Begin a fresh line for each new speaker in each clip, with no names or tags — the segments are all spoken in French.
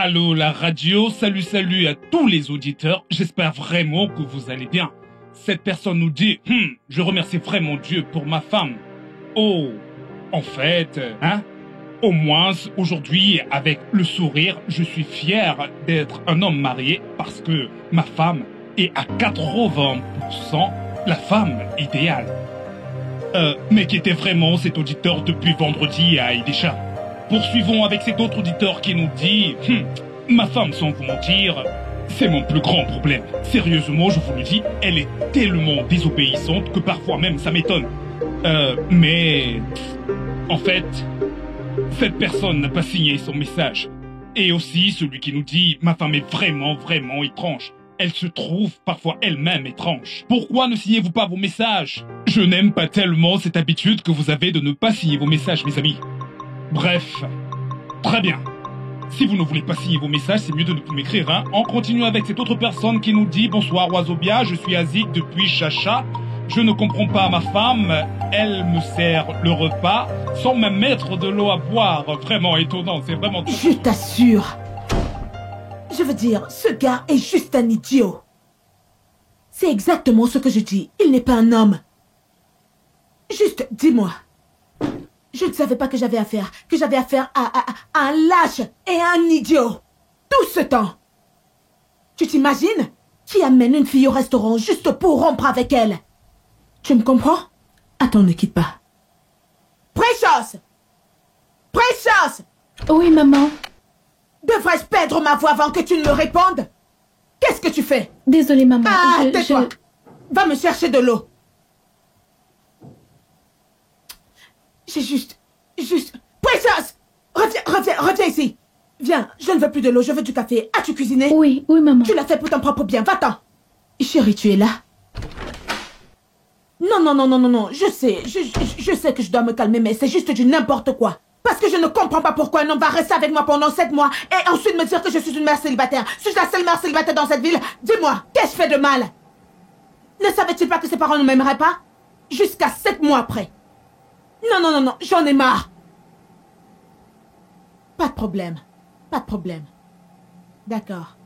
Allô la radio, salut à tous les auditeurs, j'espère vraiment que vous allez bien. Cette personne nous dit, je remercie vraiment Dieu pour ma femme. Oh, en fait, au moins aujourd'hui, avec le sourire, je suis fier d'être un homme marié parce que ma femme est à 80% la femme idéale. Mais qui était vraiment cet auditeur depuis vendredi à Aïdécha. Poursuivons avec cet autre auditeur qui nous dit ma femme, sans vous mentir, c'est mon plus grand problème. Sérieusement, je vous le dis, elle est tellement désobéissante que parfois même ça m'étonne. Mais... En fait, cette personne n'a pas signé son message. Et aussi celui qui nous dit ma femme est vraiment étrange. Elle se trouve parfois elle-même étrange. Pourquoi ne signez-vous pas vos messages? Je n'aime pas tellement cette habitude que vous avez de ne pas signer vos messages, mes amis. Bref, très bien. Si vous ne voulez pas signer vos messages, c'est mieux de ne plus m'écrire, On continue avec cette autre personne qui nous dit « Bonsoir Oiseaubia, je suis Azik depuis Chacha. Je ne comprends pas ma femme, elle me sert le repas sans même mettre de l'eau à boire. » Vraiment étonnant, c'est vraiment...
Je t'assure. Je veux dire, ce gars est juste un idiot. C'est exactement ce que je dis. Il n'est pas un homme. Juste, dis-moi. Je ne savais pas que j'avais affaire à un lâche et à un idiot. Tout ce temps. Tu t'imagines? Qui amène une fille au restaurant juste pour rompre avec elle? Tu me comprends? Attends, ne quitte pas. Precious! Precious!
Oui, maman.
Devrais-je perdre ma voix avant que tu ne me répondes? Qu'est-ce que tu fais?
Désolée, maman.
Tais-toi. Va me chercher de l'eau. J'ai juste... Precious! Reviens ici. Viens, je ne veux plus de l'eau, je veux du café. As-tu cuisiné?
Oui, maman.
Tu l'as fait pour ton propre bien, va-t'en. Chérie, tu es là? Non, je sais que je dois me calmer, mais c'est juste du n'importe quoi. Parce que je ne comprends pas pourquoi un homme va rester avec moi pendant 7 mois et ensuite me dire que je suis une mère célibataire. Suis-je la seule mère célibataire dans cette ville? Dis-moi, qu'ai-je fait de mal? Ne savait-il pas que ses parents ne m'aimeraient pas? Jusqu'à 7 mois après. Non, j'en ai marre. Pas de problème. D'accord.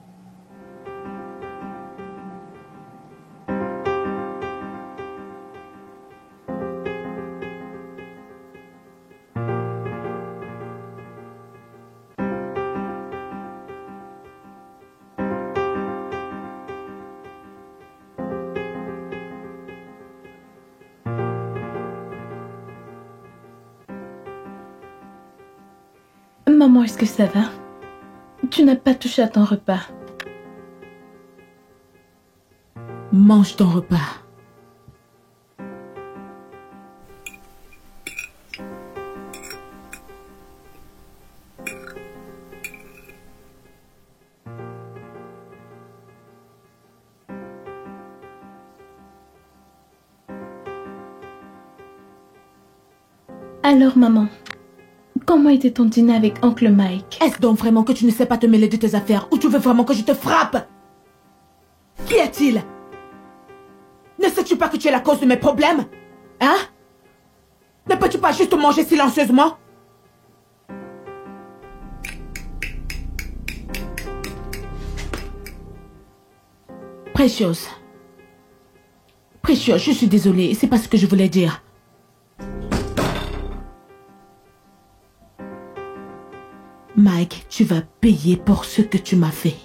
Maman, est-ce que ça va? Tu n'as pas touché à ton repas.
Mange ton repas.
Alors, maman, comment était ton dîner avec Oncle Mike?
Est-ce donc vraiment que tu ne sais pas te mêler de tes affaires ou tu veux vraiment que je te frappe? Qui est-il? Ne sais-tu pas que tu es la cause de mes problèmes? Ne peux-tu pas juste manger silencieusement? Precious, je suis désolée, c'est pas ce que je voulais dire. Mike, tu vas payer pour ce que tu m'as fait.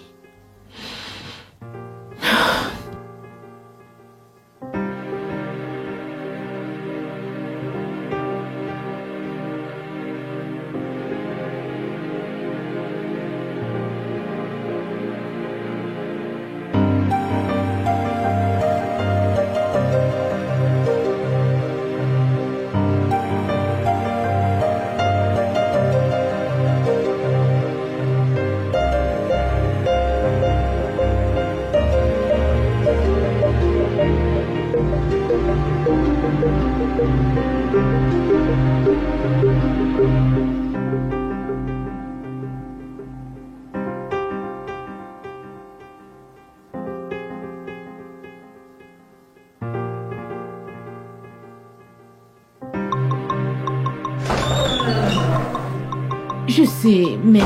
Je sais, mais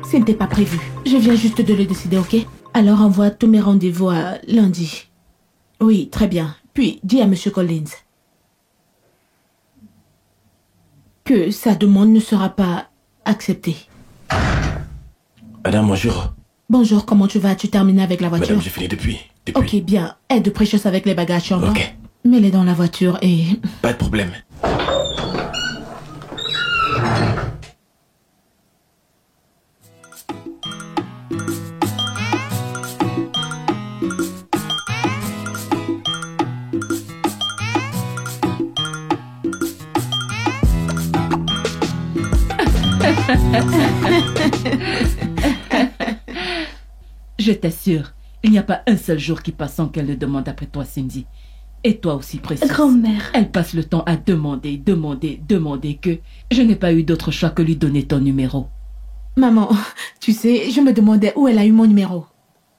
ce n'était pas prévu. Je viens juste de le décider, ok? Alors envoie tous mes rendez-vous à lundi. Oui, très bien. Puis, dis à Monsieur Collins que sa demande ne sera pas acceptée.
Madame, bonjour.
Bonjour, comment tu vas? Tu termines avec la voiture?
Madame, j'ai fini depuis.
Ok, bien. Aide Precious avec les bagages sur moi.
Ok.
Mets-les dans la voiture et...
Pas de problème.
Je t'assure, il n'y a pas un seul jour qui passe sans qu'elle ne demande après toi, Cindy. Et toi aussi, Precious.
Grand-mère.
Elle passe le temps à demander que je n'ai pas eu d'autre choix que lui donner ton numéro.
Maman, tu sais, je me demandais où elle a eu mon numéro.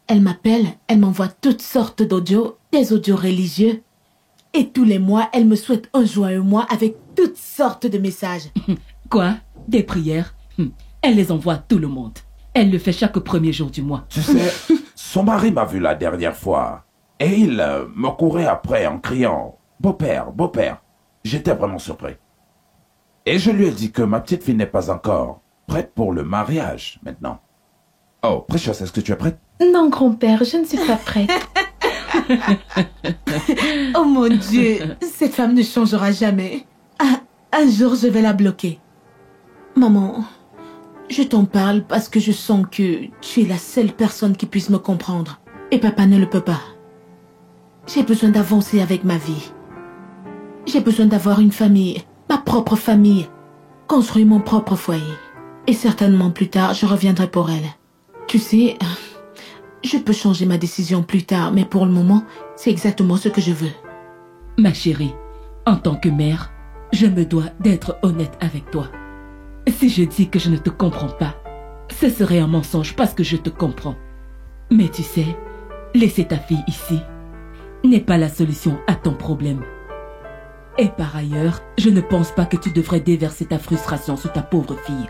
Elle m'appelle, elle m'envoie toutes sortes d'audios, des audios religieux. Et tous les mois, elle me souhaite un joyeux mois avec toutes sortes de messages.
Quoi? Des prières? Elle les envoie à tout le monde. Elle le fait chaque premier jour du mois.
Tu sais, son mari m'a vu la dernière fois. Et il me courait après en criant « Beau-père, beau-père ». J'étais vraiment surpris. Et je lui ai dit que ma petite fille n'est pas encore prête pour le mariage maintenant. Oh, Precious, est-ce que tu es prête?
Non, grand-père, je ne suis pas prête.
Oh mon Dieu, cette femme ne changera jamais. Un jour, je vais la bloquer. Maman, je t'en parle parce que je sens que tu es la seule personne qui puisse me comprendre. Et papa ne le peut pas. J'ai besoin d'avancer avec ma vie. J'ai besoin d'avoir une famille, ma propre famille, construire mon propre foyer. Et certainement plus tard, je reviendrai pour elle. Tu sais, je peux changer ma décision plus tard, mais pour le moment, c'est exactement ce que je veux.
Ma chérie, en tant que mère, je me dois d'être honnête avec toi. Si je dis que je ne te comprends pas, ce serait un mensonge parce que je te comprends. Mais tu sais, laisser ta fille ici n'est pas la solution à ton problème. Et par ailleurs, je ne pense pas que tu devrais déverser ta frustration sur ta pauvre fille.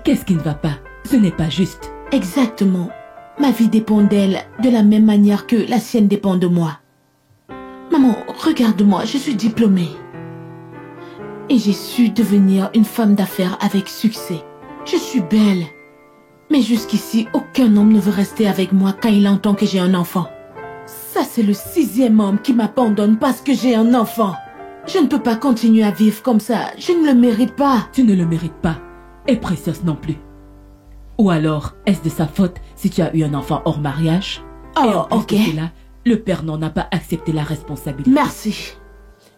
Qu'est-ce qui ne va pas? Ce n'est pas juste.
Exactement. Ma vie dépend d'elle de la même manière que la sienne dépend de moi. Maman, regarde-moi, je suis diplômée. Et j'ai su devenir une femme d'affaires avec succès. Je suis belle. Mais jusqu'ici, aucun homme ne veut rester avec moi quand il entend que j'ai un enfant. Ça, c'est le 6e homme qui m'abandonne parce que j'ai un enfant. Je ne peux pas continuer à vivre comme ça. Je ne le mérite pas.
Tu ne le mérites pas. Et Precious non plus. Ou alors, est-ce de sa faute si tu as eu un enfant hors mariage?
Oh,
et en plus
ok.
de cela, le père n'en a pas accepté la responsabilité.
Merci.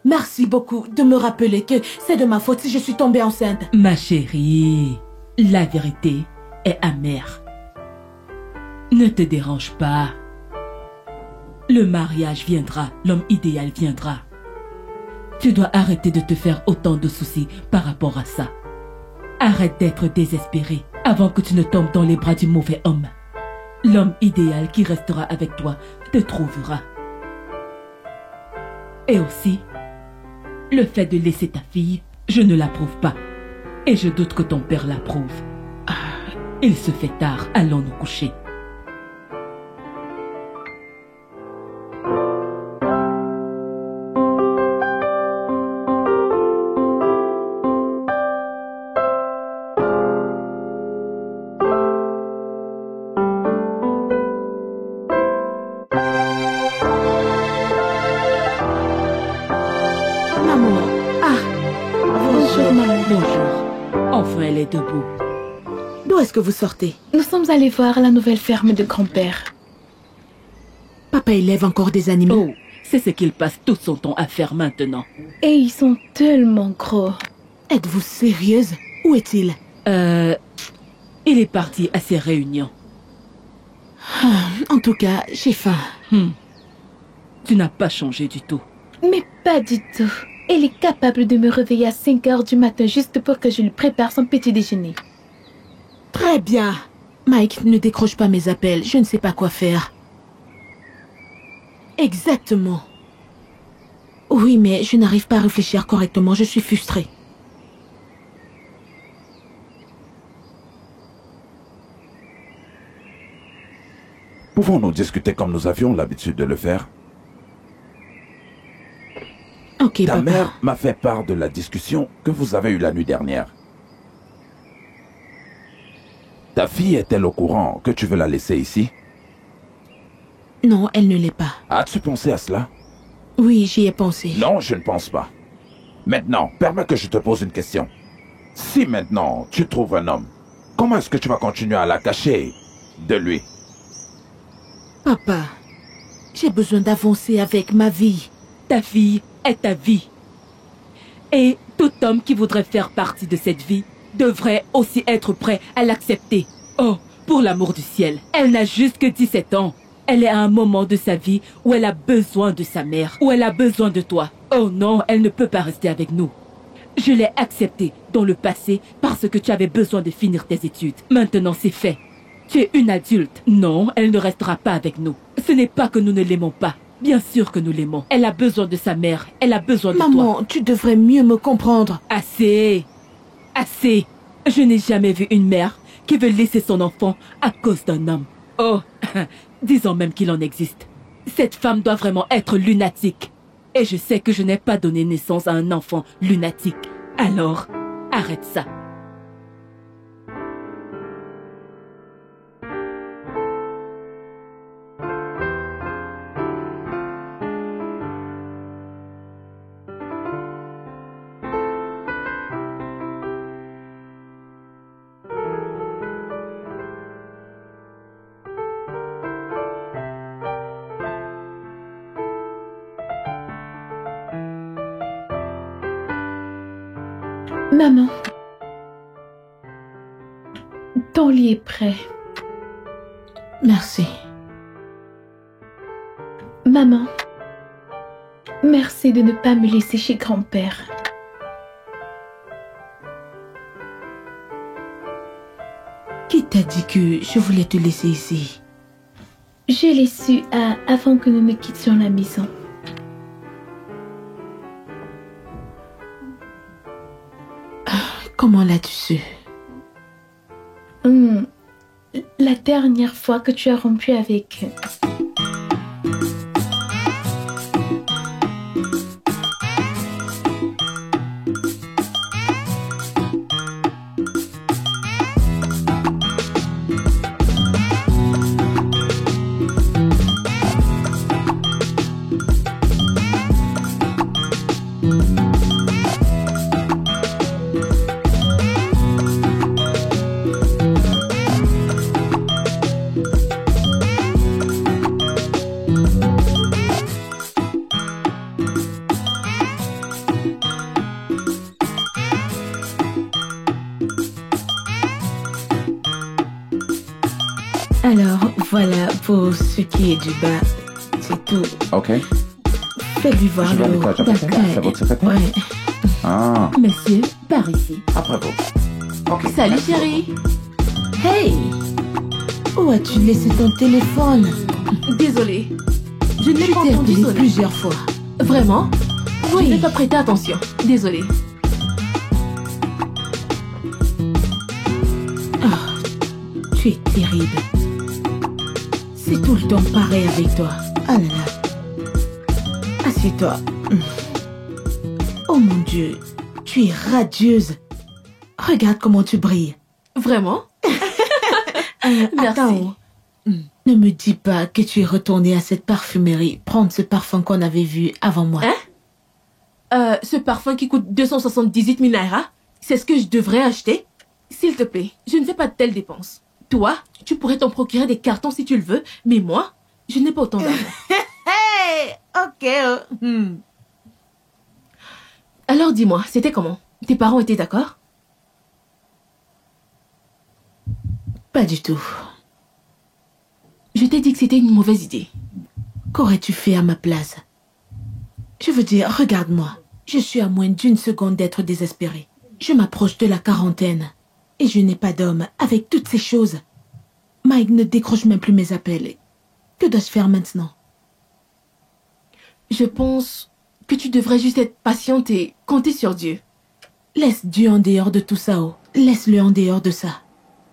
Merci beaucoup de me rappeler que c'est de ma faute si je suis tombée enceinte.
Ma chérie, la vérité est amère. Ne te dérange pas. Le mariage viendra, l'homme idéal viendra. Tu dois arrêter de te faire autant de soucis par rapport à ça. Arrête d'être désespéré avant que tu ne tombes dans les bras du mauvais homme. L'homme idéal qui restera avec toi te trouvera. Et aussi, le fait de laisser ta fille, je ne l'approuve pas. Et je doute que ton père l'approuve. Il se fait tard, allons nous coucher.
Maman,
Bonjour, maman.
Bonjour. Enfin, elle est debout.
d'où est-ce que vous sortez?
Nous sommes allés voir la nouvelle ferme de grand-père.
Papa élève encore des animaux.
Oh, c'est ce qu'il passe tout son temps à faire maintenant.
Et ils sont tellement gros.
Êtes-vous sérieuse? Où est-il?
Il est parti à ses réunions.
En tout cas, j'ai faim.
Tu n'as pas changé du tout.
Mais pas du tout. Elle est capable de me réveiller à 5 heures du matin juste pour que je lui prépare son petit déjeuner.
Très bien. Mike, ne décroche pas mes appels. Je ne sais pas quoi faire. Exactement. Oui, mais je n'arrive pas à réfléchir correctement. Je suis frustrée.
Pouvons-nous discuter comme nous avions l'habitude de le faire?
Ok,
Ta
papa.
mère m'a fait part de la discussion que vous avez eue la nuit dernière. Ta fille est-elle au courant que tu veux la laisser ici?
Non, elle ne l'est pas.
As-tu pensé à cela?
Oui, j'y ai pensé.
Non, je ne pense pas. Maintenant, permets que je te pose une question. Si maintenant tu trouves un homme, comment est-ce que tu vas continuer à la cacher de lui?
Papa, j'ai besoin d'avancer avec ma vie.
Ta fille est ta vie. Et tout homme qui voudrait faire partie de cette vie devrait aussi être prêt à l'accepter. Oh, pour l'amour du ciel, elle n'a juste que 17 ans. Elle est à un moment de sa vie où elle a besoin de sa mère, où elle a besoin de toi. Oh non, elle ne peut pas rester avec nous. Je l'ai acceptée dans le passé parce que tu avais besoin de finir tes études. Maintenant, c'est fait. Tu es une adulte. Non, elle ne restera pas avec nous. Ce n'est pas que nous ne l'aimons pas. Bien sûr que nous l'aimons. Elle a besoin de sa mère. Elle a besoin de toi.
Maman, tu devrais mieux me comprendre.
Assez. Assez. Je n'ai jamais vu une mère qui veut laisser son enfant à cause d'un homme. Oh, disons même qu'il en existe. Cette femme doit vraiment être lunatique. Et je sais que je n'ai pas donné naissance à un enfant lunatique. Alors, arrête ça.
Maman, ton lit est prêt.
Merci.
Maman, merci de ne pas me laisser chez grand-père.
Qui t'a dit que je voulais te laisser ici?
Je l'ai su avant que nous ne quittions la maison.
Comment l'as-tu su?
La dernière fois que tu as rompu avec...
Alors, voilà pour ce qui est du bas. C'est tout.
Ok.
Fais-lui voir
Je vais
le
aller
haut.
faire ta secrétaire. C'est votre secrétaire?
Ouais.
Ah,
Monsieur, par ici.
après vous. Ok.
Salut
merci
chérie.
Hey! Où as-tu laissé ton téléphone?
Désolée. Je ne l'ai
Je
pas
t'ai
entendu
appelé
sonner.
plusieurs fois.
Vraiment?
Oui.
Je n'ai pas prêté attention. Désolée.
Tu es terrible. C'est tout le temps pareil avec toi. Ah là là. Assieds-toi. Oh mon Dieu, tu es radieuse. Regarde comment tu brilles.
Vraiment? Merci.
Attends. Ne me dis pas que tu es retournée à cette parfumerie prendre ce parfum qu'on avait vu avant moi.
Hein? Ce parfum qui coûte 278 000 naira, c'est ce que je devrais acheter? S'il te plaît, je ne fais pas de telles dépenses. Toi, tu pourrais t'en procurer des cartons si tu le veux, mais moi, je n'ai pas autant d'argent.
Hey, ok.
Alors dis-moi, c'était comment? Tes parents étaient d'accord?
Pas du tout.
Je t'ai dit que c'était une mauvaise idée.
Qu'aurais-tu fait à ma place? Je veux dire, regarde-moi. Je suis à moins d'une seconde d'être désespérée. Je m'approche de la quarantaine. Et je n'ai pas d'homme avec toutes ces choses. Mike ne décroche même plus mes appels. Que dois-je faire maintenant?
Je pense que tu devrais juste être patiente et compter sur Dieu.
Laisse Dieu en dehors de tout ça, oh. Laisse-le en dehors de ça.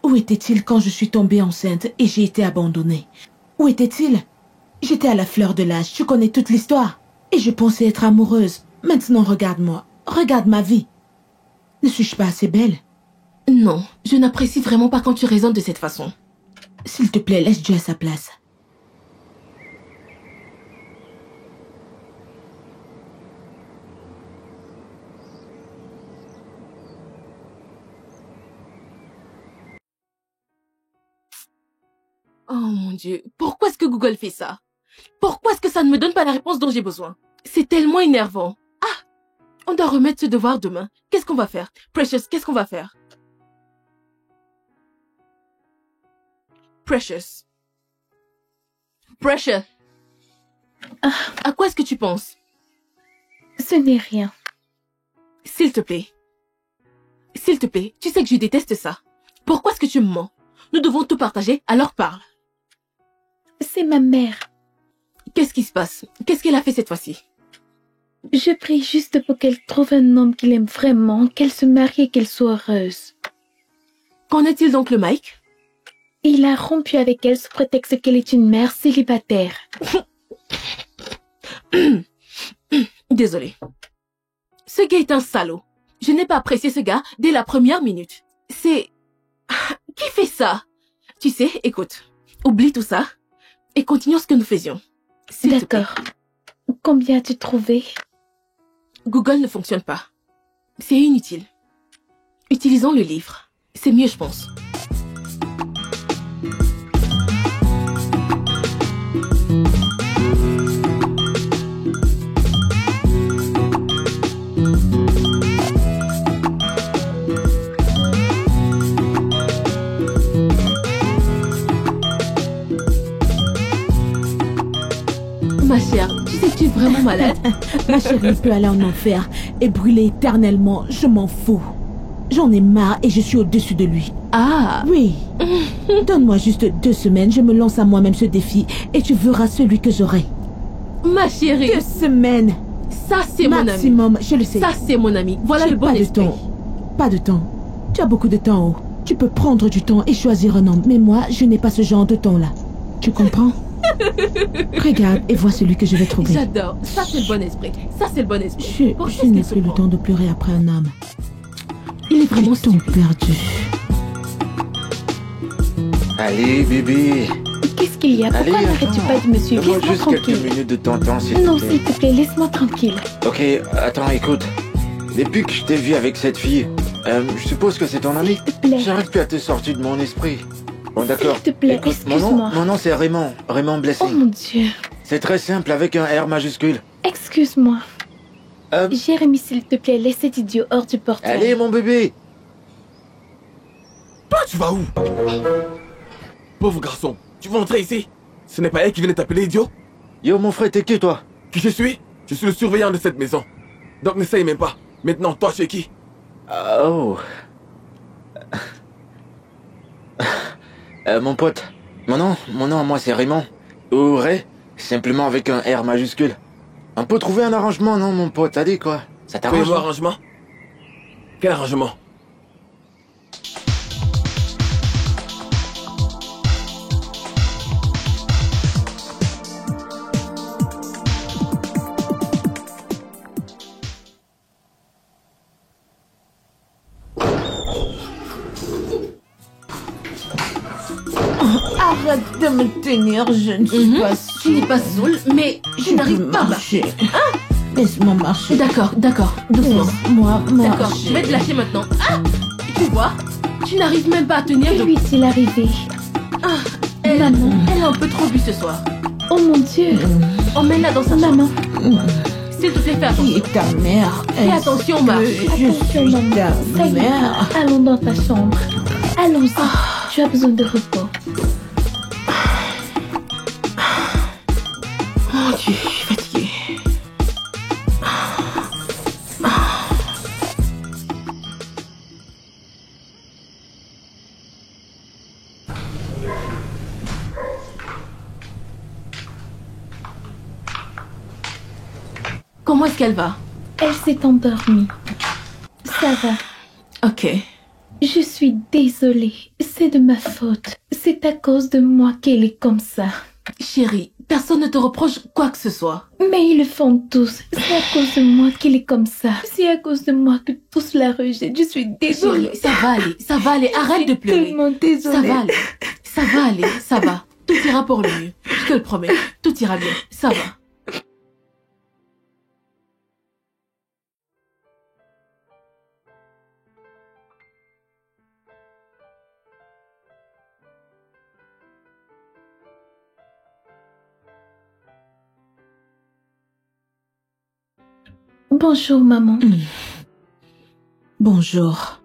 Où était-il quand je suis tombée enceinte et j'ai été abandonnée? Où était-il? J'étais à la fleur de l'âge, tu connais toute l'histoire. Et je pensais être amoureuse. Maintenant, regarde-moi. Regarde ma vie. Ne suis-je pas assez belle?
Non, je n'apprécie vraiment pas quand tu raisonnes de cette façon.
S'il te plaît, laisse Dieu à sa place.
Oh mon Dieu, pourquoi est-ce que Google fait ça? Pourquoi est-ce que ça ne me donne pas la réponse dont j'ai besoin? C'est tellement énervant. Ah, on doit remettre ce devoir demain. Qu'est-ce qu'on va faire? Precious, qu'est-ce qu'on va faire? Precious. Precious. À quoi est-ce que tu penses?
Ce n'est rien.
S'il te plaît. S'il te plaît, tu sais que je déteste ça. Pourquoi est-ce que tu me mens? Nous devons tout partager, alors parle.
C'est ma mère.
Qu'est-ce qui se passe? Qu'est-ce qu'elle a fait cette fois-ci?
Je prie juste pour qu'elle trouve un homme qu'il aime vraiment, qu'elle se marie et qu'elle soit heureuse.
Qu'en est-il donc le Mike?
Il a rompu avec elle sous prétexte qu'elle est une mère célibataire.
Désolée. Ce gars est un salaud. Je n'ai pas apprécié ce gars dès la première minute. C'est... Qui fait ça? Tu sais, écoute, oublie tout ça et continuons ce que nous faisions.
D'accord. Combien as-tu trouvé?
Google ne fonctionne pas. C'est inutile. Utilisons le livre. C'est mieux, je pense. Ma chère, tu sais que tu es vraiment malade.
Ma chérie peut aller en enfer et brûler éternellement, je m'en fous. J'en ai marre et je suis au-dessus de lui.
Ah,
Oui. Donne-moi juste 2 semaines, je me lance à moi-même ce défi et tu verras celui que j'aurai.
ma chérie.
2 semaines.
Ça, c'est mon ami.
Maximum, je le sais.
Ça, c'est mon ami. Voilà
J'ai
le bon
pas de
esprit.
temps. Pas de temps. Tu as beaucoup de temps. Tu peux prendre du temps et choisir un homme. Mais moi, je n'ai pas ce genre de temps-là. Tu comprends? Regarde et vois celui que je vais trouver.
J'adore. Ça, c'est le bon esprit. Ça, c'est le bon esprit. Pourquoi
Je
est-ce
n'ai
qu'il se
plus le
prend?
temps de pleurer après un homme.
Il est vraiment
Temps perdu.
Allez, bébé.
Qu'est-ce qu'il y a? Pourquoi
Allez,
n'arrêtes-tu
attends.
pas de me suivre?
Donne-moi
Laisse-moi
juste quelques
tranquille.
minutes de ton temps, s'il
Non,
te plaît.
s'il te plaît, laisse-moi tranquille.
Ok, attends, écoute. Depuis que je t'ai vu avec cette fille, je suppose que c'est ton ami.
S'il te plaît.
J'arrive plus à te sortir de mon esprit. Bon, d'accord.
S'il te plaît,
Écoute,
excuse-moi.
mon nom c'est Raymond. Raymond
Oh
Blessing.
mon Dieu.
C'est très simple avec un R majuscule.
Excuse-moi.
Euh,
Jérémy, s'il te plaît, laisse cet idiot hors du portail.
Allez, mon bébé.
Toi, tu vas où? Pauvre garçon, tu veux entrer ici? Ce n'est pas elle qui venait t'appeler idiot?
Yo, mon frère, t'es qui, toi?
Qui je suis? Je suis le surveillant de cette maison. Donc n'essaye même pas. Maintenant, toi, tu es qui?
Oh. Mon pote. Mon nom, moi, c'est Raymond. Ou Ray, simplement avec un R majuscule. On peut trouver un arrangement, non, mon pote? Allez, quoi. Ça t'arrange?
Fais-moi arrangement? Quel arrangement?
Arrête de me tenir, je ne suis pas
Tu n'es pas saoul, mais je n'arrive pas à
marcher. Laisse-moi marcher.
D'accord, d'accord, doucement.
Laisse-moi
D'accord,
marcher.
je vais te lâcher maintenant. Ah, tu vois, tu n'arrives même pas à tenir.
Que lui est-il arrivé? Maman.
Elle a un peu trop bu ce soir.
Oh mon Dieu.
Emmène-la dans sa chambre.
Maman.
S'il te plaît, fais
Qui
attention.
est ta mère?
Fais attention, Marc.
Je
Attention,
suis
maman.
ta
Ça y est.
mère.
Allons dans ta chambre. Allons-y. Tu as besoin de repos.
Oh Dieu, je suis fatiguée. Comment est-ce qu'elle va?
Elle s'est endormie. Ça va.
Ok.
Je suis désolée. C'est de ma faute. C'est à cause de moi qu'elle est comme ça.
Chérie, personne ne te reproche quoi que ce soit.
Mais ils le font tous. C'est à cause de moi qu'il est comme ça. C'est à cause de moi que tous la rejettent. Je suis désolée.
Chérie, ça va aller. Arrête de pleurer.
Tellement désolée.
Ça va aller, ça va. Tout ira pour le mieux. Je te le promets. Tout ira bien. Ça va.
Bonjour, maman.
Bonjour.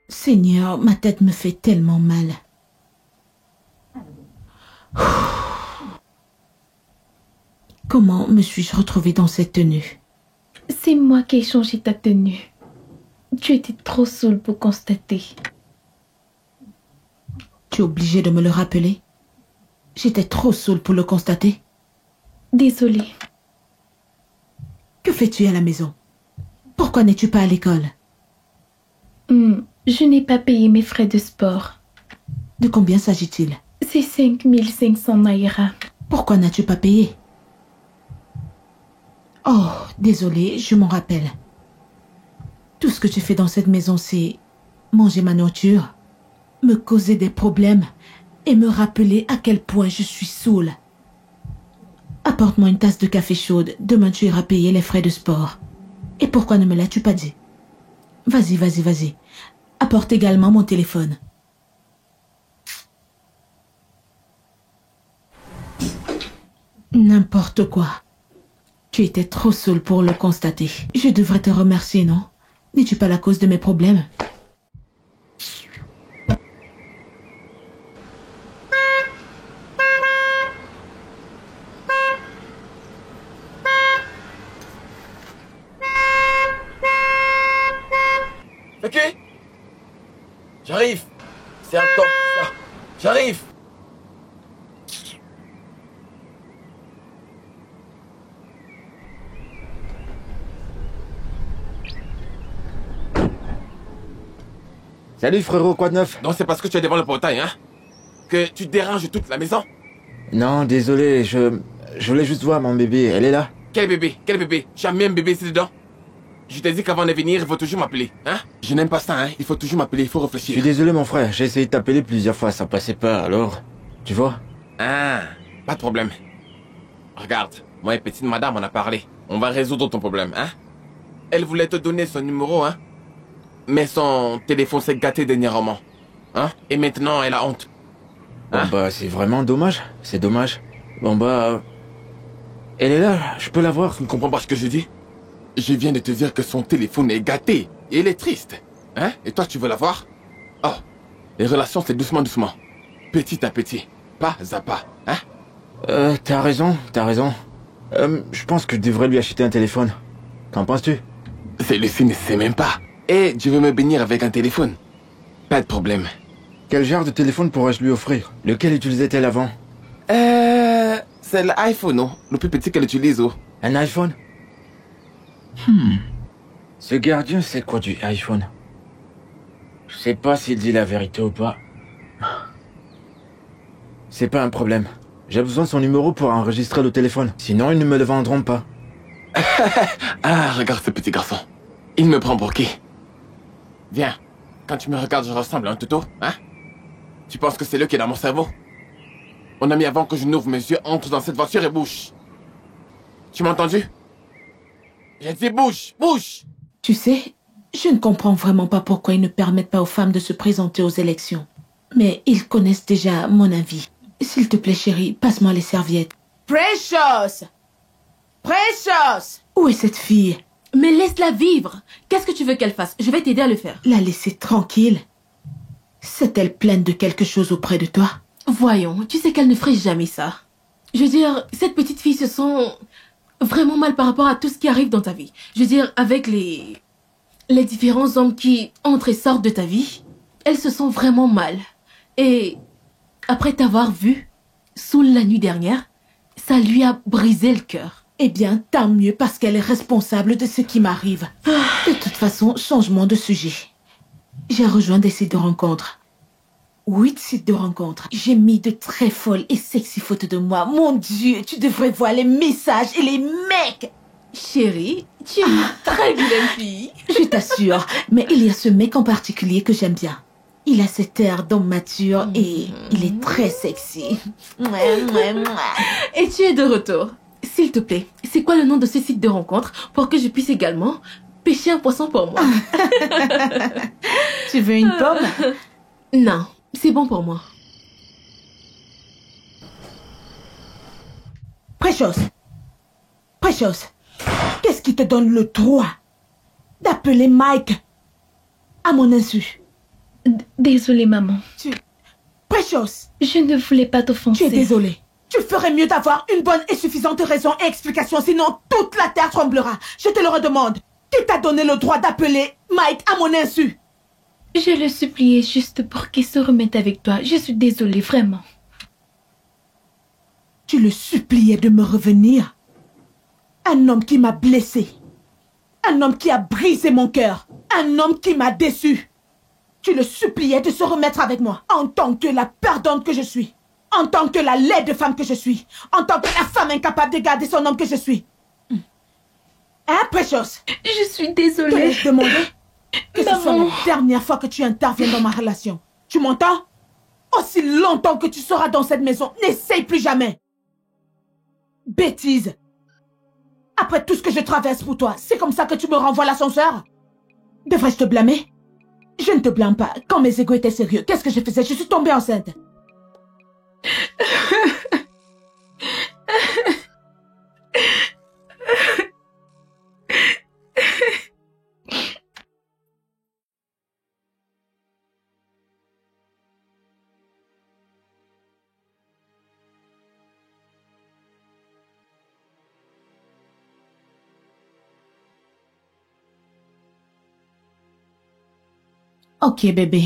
Seigneur, ma tête me fait tellement mal. Comment me suis-je retrouvée dans cette tenue?
C'est moi qui ai changé ta tenue. Tu étais trop saoule pour constater.
Tu es obligé de me le rappeler? J'étais trop saoule pour le constater.
Désolée.
Que fais-tu à la maison? Pourquoi n'es-tu pas à l'école?
Je n'ai pas payé mes frais de sport.
De combien s'agit-il?
C'est 5500 naira.
Pourquoi n'as-tu pas payé? Oh, désolée, je m'en rappelle. Tout ce que tu fais dans cette maison, c'est manger ma nourriture, me causer des problèmes et me rappeler à quel point je suis saoule. Apporte-moi une tasse de café chaude. Demain, tu iras payer les frais de sport. Et pourquoi ne me l'as-tu pas dit? Vas-y, vas-y, vas-y. Apporte également mon téléphone. N'importe quoi. Tu étais trop saoule pour le constater. Je devrais te remercier, non? N'es-tu pas la cause de mes problèmes?
Ok? J'arrive. C'est un temps, ça. J'arrive.
Salut frérot, quoi de neuf?
Non, c'est parce que tu es devant le portail, hein? Que tu déranges toute la maison?
Non, désolé, je voulais juste voir mon bébé, elle est là?
Quel bébé? Quel bébé? Jamais un bébé ici dedans. Je t'ai dit qu'avant de venir, il faut toujours m'appeler, hein? Je n'aime pas ça, hein? Il faut toujours m'appeler, il faut
Je
réfléchir.
suis désolé mon frère, j'ai essayé de t'appeler plusieurs fois, ça passait pas, alors... Tu vois?
Ah, pas de problème. Regarde, moi et petite madame, on a parlé. On va résoudre ton problème, hein? Elle voulait te donner son numéro, hein? Mais son téléphone s'est gâté dernièrement. Hein? Et maintenant, elle a honte. Hein?
Bon bah, c'est vraiment dommage, c'est dommage. Bon bah... Elle est là, je peux la voir.
Tu ne comprends pas ce que je dis? Je viens de te dire que son téléphone est gâté. Et elle est triste. Hein? Et toi, tu veux la voir? Oh, les relations, c'est doucement, doucement. Petit à petit. Pas à pas. Hein?
T'as raison, t'as raison. Je pense que je devrais lui acheter un téléphone. Qu'en penses-tu?
Celui-ci ne sait même pas. Et je veux me bénir avec un téléphone. Pas de problème.
Quel genre de téléphone pourrais-je lui offrir? Lequel utilisait-elle avant?
C'est l'iPhone, non? Le plus petit qu'elle utilise, oh.
Un iPhone? Ce gardien, c'est quoi du iPhone? Je sais pas s'il dit la vérité ou pas. C'est pas un problème. J'ai besoin de son numéro pour enregistrer le téléphone. Sinon, ils ne me le vendront pas.
Ah, regarde ce petit garçon. Il me prend pour qui? Viens. Quand tu me regardes, je ressemble à un toutou, hein? Tu penses que c'est lui qui est dans mon cerveau? Mon ami, avant que je n'ouvre mes yeux, entre dans cette voiture et bouge. Tu m'as entendu? J'ai dit bouge, bouge!
Tu sais, je ne comprends vraiment pas pourquoi ils ne permettent pas aux femmes de se présenter aux élections. Mais ils connaissent déjà mon avis. S'il te plaît, chérie, passe-moi les serviettes. Precious! Precious! Où est cette fille?
Mais laisse-la vivre. Qu'est-ce que tu veux qu'elle fasse? Je vais t'aider à le faire.
La laisser tranquille? C'est-elle pleine de quelque chose auprès de toi?
Voyons, tu sais qu'elle ne ferait jamais ça. Je veux dire, cette petite fille se sent vraiment mal par rapport à tout ce qui arrive dans ta vie. Je veux dire, avec les différents hommes qui entrent et sortent de ta vie, elle se sent vraiment mal. Et après t'avoir vu, sous la nuit dernière, ça lui a brisé le cœur.
Eh bien, tant mieux parce qu'elle est responsable de ce qui m'arrive. De toute façon, changement de sujet. J'ai rejoint des sites de rencontres. 8 sites de rencontres. J'ai mis de très folles et sexy photos de moi. Mon Dieu, tu devrais voir les messages et les mecs.
Chérie, tu es une très vilaine fille.
Je t'assure, mais il y a ce mec en particulier que j'aime bien. Il a cet air d'homme mature et il est très sexy.
Et tu es de retour. S'il te plaît, c'est quoi le nom de ce site de rencontre pour que je puisse également pêcher un poisson pour moi?
Tu veux une pomme?
Non, c'est bon pour moi.
Precious, qu'est-ce qui te donne le droit d'appeler Mike à mon insu?
Désolée, maman.
Precious,
Je ne voulais pas
tu
t'offenser.
es désolée. Tu ferais mieux d'avoir une bonne et suffisante raison et explication, sinon toute la terre tremblera. Je te le redemande. Qui t'a donné le droit d'appeler Mike à mon insu?
Je le suppliais juste pour qu'il se remette avec toi. Je suis désolée, vraiment.
Tu le suppliais de me revenir? Un homme qui m'a blessé. Un homme qui a brisé mon cœur. Un homme qui m'a déçu. Tu le suppliais de se remettre avec moi en tant que la perdante que je suis. En tant que la laide femme que je suis. En tant que la femme incapable de garder son homme que je suis. Hein, Precious?
Je suis
Te
désolée.
laisse demander que ce soit
Maman.
la dernière fois que tu interviens dans ma relation. Tu m'entends? Aussi longtemps que tu seras dans cette maison, n'essaye plus jamais. Bêtise. Après tout ce que je traverse pour toi, c'est comme ça que tu me renvoies l'ascenseur? Devrais-je te blâmer? Je ne te blâme pas. Quand mes égos étaient sérieux, qu'est-ce que je faisais? Je suis tombée enceinte. Ok, bébé.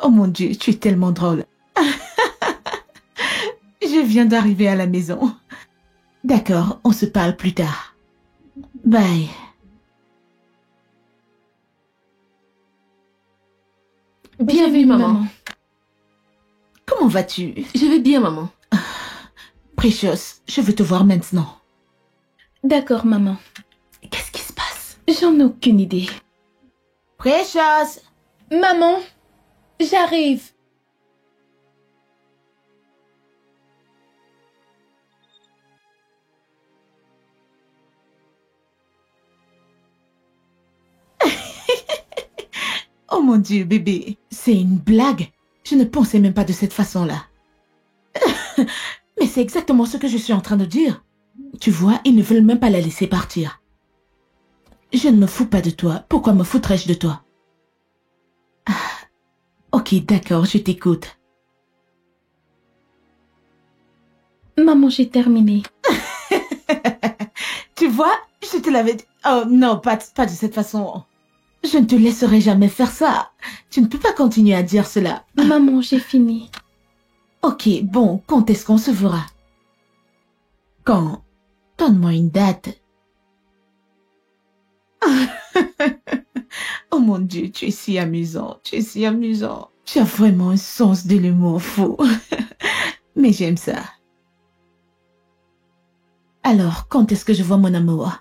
Oh mon Dieu, tu es tellement drôle. Je viens d'arriver à la maison. D'accord, on se parle plus tard. Bye.
Bienvenue, maman.
Comment vas-tu?
Je vais bien, maman.
Precious, je veux te voir maintenant.
D'accord, maman.
Qu'est-ce qui se passe?
J'en ai aucune idée.
Precious!
Maman, j'arrive.
Oh mon Dieu, bébé, c'est une blague. Je ne pensais même pas de cette façon-là. Mais c'est exactement ce que je suis en train de dire. Tu vois, ils ne veulent même pas la laisser partir. Je ne me fous pas de toi. Pourquoi me foutrais-je de toi? Ah, ok, d'accord, je t'écoute.
Maman, j'ai terminé.
Tu vois, je te l'avais dit. Oh non, pas de cette façon. Je ne te laisserai jamais faire ça. Tu ne peux pas continuer à dire cela.
Maman, j'ai fini.
Ok, bon, quand est-ce qu'on se verra? Quand? Donne-moi une date. Oh mon Dieu, tu es si amusant, tu es si amusant. Tu as vraiment un sens de l'humour fou. Mais j'aime ça. Alors, quand est-ce que je vois mon amour?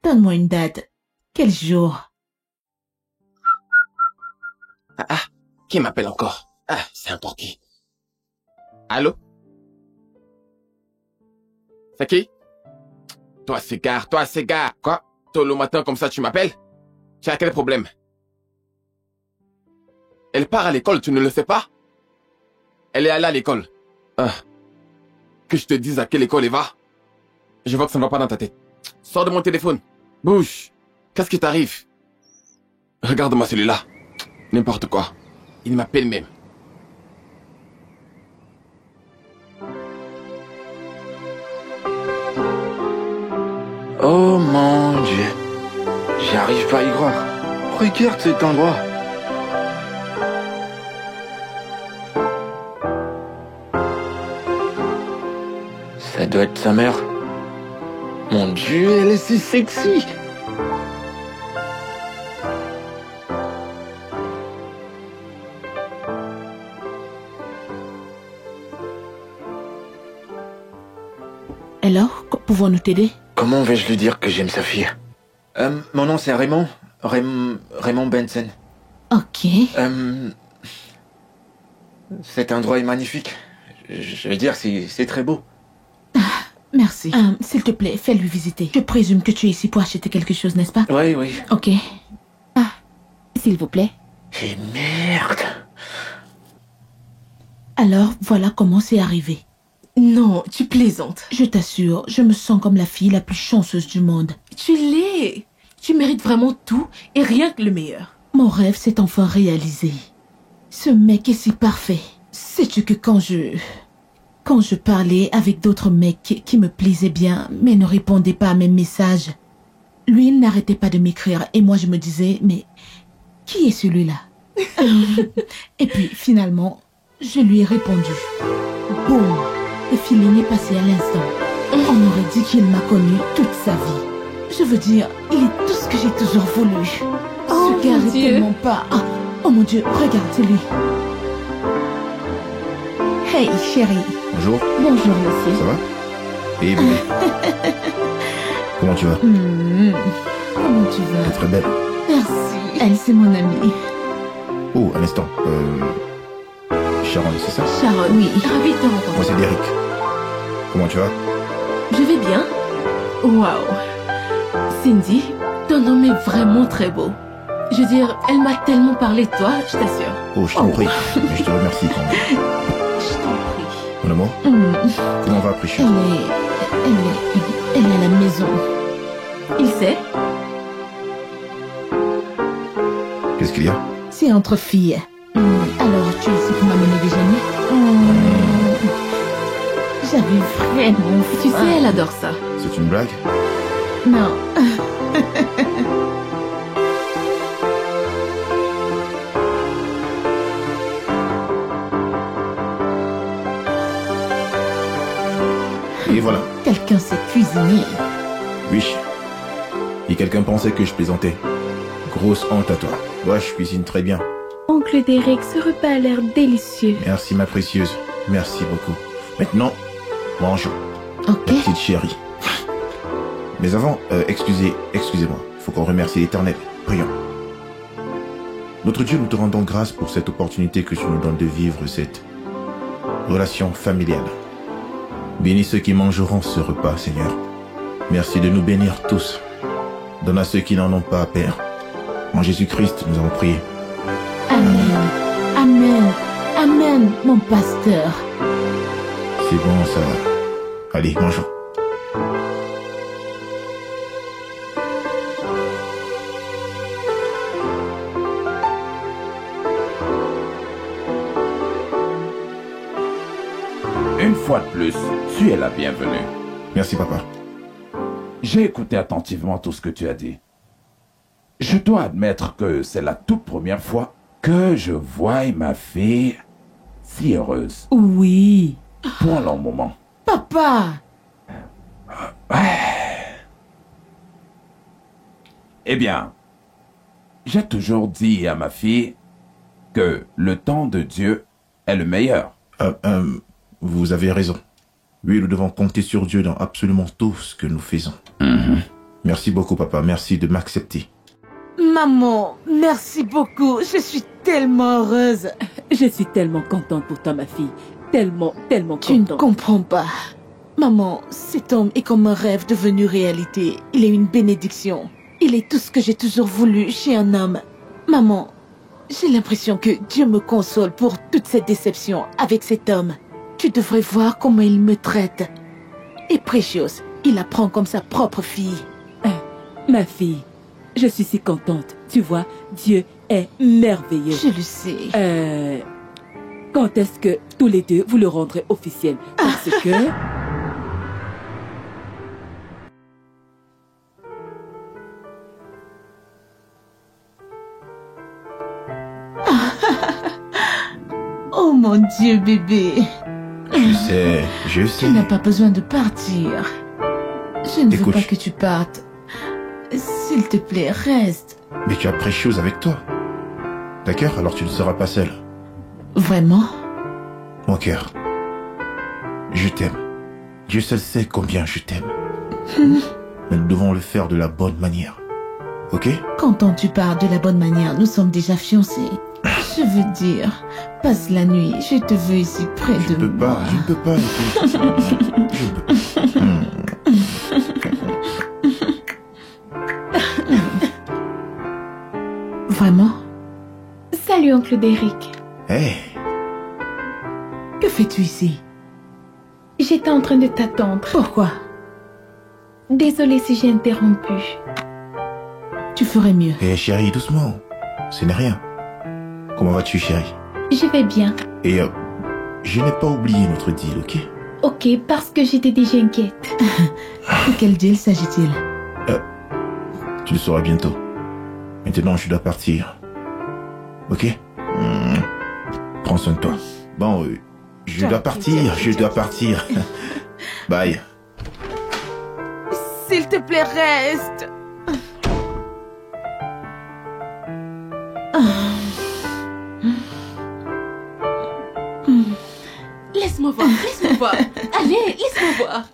Donne-moi une date. Quel jour?
Ah, qui m'appelle encore? Ah, c'est encore qui? Allô? C'est qui? Toi, cigare. Quoi? Tôt le matin comme ça, tu m'appelles? Tu as quel problème? Elle part à l'école, tu ne le sais pas? Elle est allée à l'école. Ah. Que je te dise à quelle école elle va? Je vois que ça ne va pas dans ta tête. Sors de mon téléphone. Bouge. Qu'est-ce qui t'arrive? Regarde-moi celui-là. N'importe quoi. Il m'appelle même.
Oh mon Dieu. J'arrive pas à y croire. Regarde cet endroit. Ça doit être sa mère. Mon Dieu, elle est si sexy.
Alors, pouvons-nous t'aider?
Comment vais-je lui dire que j'aime sa fille? Mon nom c'est Raymond. Raymond Benson.
Ok.
Cet endroit est magnifique. Je veux dire, c'est très beau.
Merci. S'il te plaît, fais-lui visiter. Je présume que tu es ici pour acheter quelque chose, n'est-ce pas?
Oui, oui.
Ok. S'il vous plaît.
Et merde.
Alors, voilà comment c'est arrivé.
Non, tu plaisantes.
Je t'assure, je me sens comme la fille la plus chanceuse du monde.
Tu l'es. Tu mérites vraiment tout et rien que le meilleur.
Mon rêve s'est enfin réalisé. Ce mec est si parfait. Sais-tu que quand je parlais avec d'autres mecs qui me plaisaient bien, mais ne répondaient pas à mes messages, lui, il n'arrêtait pas de m'écrire et moi je me disais, mais qui est celui-là? Et puis finalement, je lui ai répondu. Boum! Le feeling est passé à l'instant. On aurait dit qu'il m'a connu toute sa vie. Je veux dire, il est tout ce que j'ai toujours voulu. Ce gars est tellement pas... Oh mon Dieu, regarde, c'est lui. Hey, chérie.
Bonjour.
Bonjour, monsieur.
Ça va? Et bébé. Comment tu vas?
Comment tu vas?
T'es très belle.
Merci. Elle, c'est mon amie.
Oh, un instant. Sharon, c'est ça?
Sharon, oui.
Ravi de te rencontrer.
Moi, c'est Derek. Comment tu vas?
Je vais bien. Waouh. Cindy, ton homme est vraiment très beau. Je veux dire, elle m'a tellement parlé de toi, je t'assure.
Oh, je t'en prie. Mais je te remercie quand même.
Je t'en prie.
Mon amour? Comment va, Precious?
Elle est à la maison.
Il sait?
Qu'est-ce qu'il y a?
C'est entre filles. Alors, tu es ici pour m'amener déjeuner? J'avais vraiment
Tu
faim.
sais, elle adore ça.
C'est une blague?
Non.
Et voilà.
Quelqu'un s'est cuisiné.
Oui. Et quelqu'un pensait que je plaisantais. Grosse honte à toi. Ouais, je cuisine très bien.
Oncle Derek, ce repas a l'air délicieux.
Merci, ma précieuse. Merci beaucoup. Maintenant, mangeons.
Ok.
La petite chérie. Mais avant, excusez-moi. Il faut qu'on remercie l'Éternel. Prions. Notre Dieu, nous te rendons grâce pour cette opportunité que tu nous donnes de vivre cette relation familiale. Bénis ceux qui mangeront ce repas, Seigneur. Merci de nous bénir tous. Donne à ceux qui n'en ont pas, Père. En Jésus-Christ, nous avons prié.
Amen. Amen. Amen, mon pasteur.
C'est bon, ça va. Allez, mangeons.
Une fois de plus, tu es la bienvenue.
Merci, papa.
J'ai écouté attentivement tout ce que tu as dit. Je dois admettre que c'est la toute première fois que je vois ma fille si heureuse.
Oui.
Pour un long moment.
Papa.
Eh bien, j'ai toujours dit à ma fille que le temps de Dieu est le meilleur.
Vous avez raison. Oui, nous devons compter sur Dieu dans absolument tout ce que nous faisons. Merci beaucoup, papa. Merci de m'accepter.
Maman, merci beaucoup. Je suis tellement heureuse.
Je suis tellement contente pour toi, ma fille. Tellement
Tu ne
contente.
comprends pas. Maman, cet homme est comme un rêve devenu réalité. Il est une bénédiction. Il est tout ce que j'ai toujours voulu chez un homme. Maman, j'ai l'impression que Dieu me console pour toute cette déception avec cet homme. Tu devrais voir comment il me traite. Et Precious, il la prend comme sa propre fille.
Ma fille, je suis si contente. Tu vois, Dieu est merveilleux.
Je le sais.
Quand est-ce que tous les deux vous le rendrez officiel? Parce que...
Oh mon Dieu, bébé.
Je sais.
Tu n'as pas besoin de partir. Je ne veux
Écoute.
pas que tu partes. S'il te plaît, reste.
Mais tu as Precious avec toi. D'accord? Alors tu ne seras pas seul.
Vraiment?
Mon cœur. Je t'aime. Dieu seul sait combien je t'aime. Mais nous devons le faire de la bonne manière. Ok?
Quand tu parles de la bonne manière, nous sommes déjà fiancés. Je veux dire, passe la nuit, je te veux ici près
Je
de
ne peux
moi.
pas, je ne peux pas. Je ne peux pas.
Vraiment?
Salut, oncle Derrick.
Hey,
Que fais-tu ici?
J'étais en train de t'attendre.
Pourquoi?
Désolée si j'ai interrompu.
Tu ferais mieux.
hey, chérie, doucement. Ce n'est rien. Comment vas-tu, chérie?
Je vais bien.
Et je n'ai pas oublié notre deal, ok?
Ok, parce que j'étais déjà inquiète.
De quel deal s'agit-il?
Tu le sauras bientôt. Maintenant, je dois partir. Ok? Prends soin de toi. Bon, je dois partir. Bye.
S'il te plaît, reste.
Laisse-moi voir. Allez, laisse-moi voir.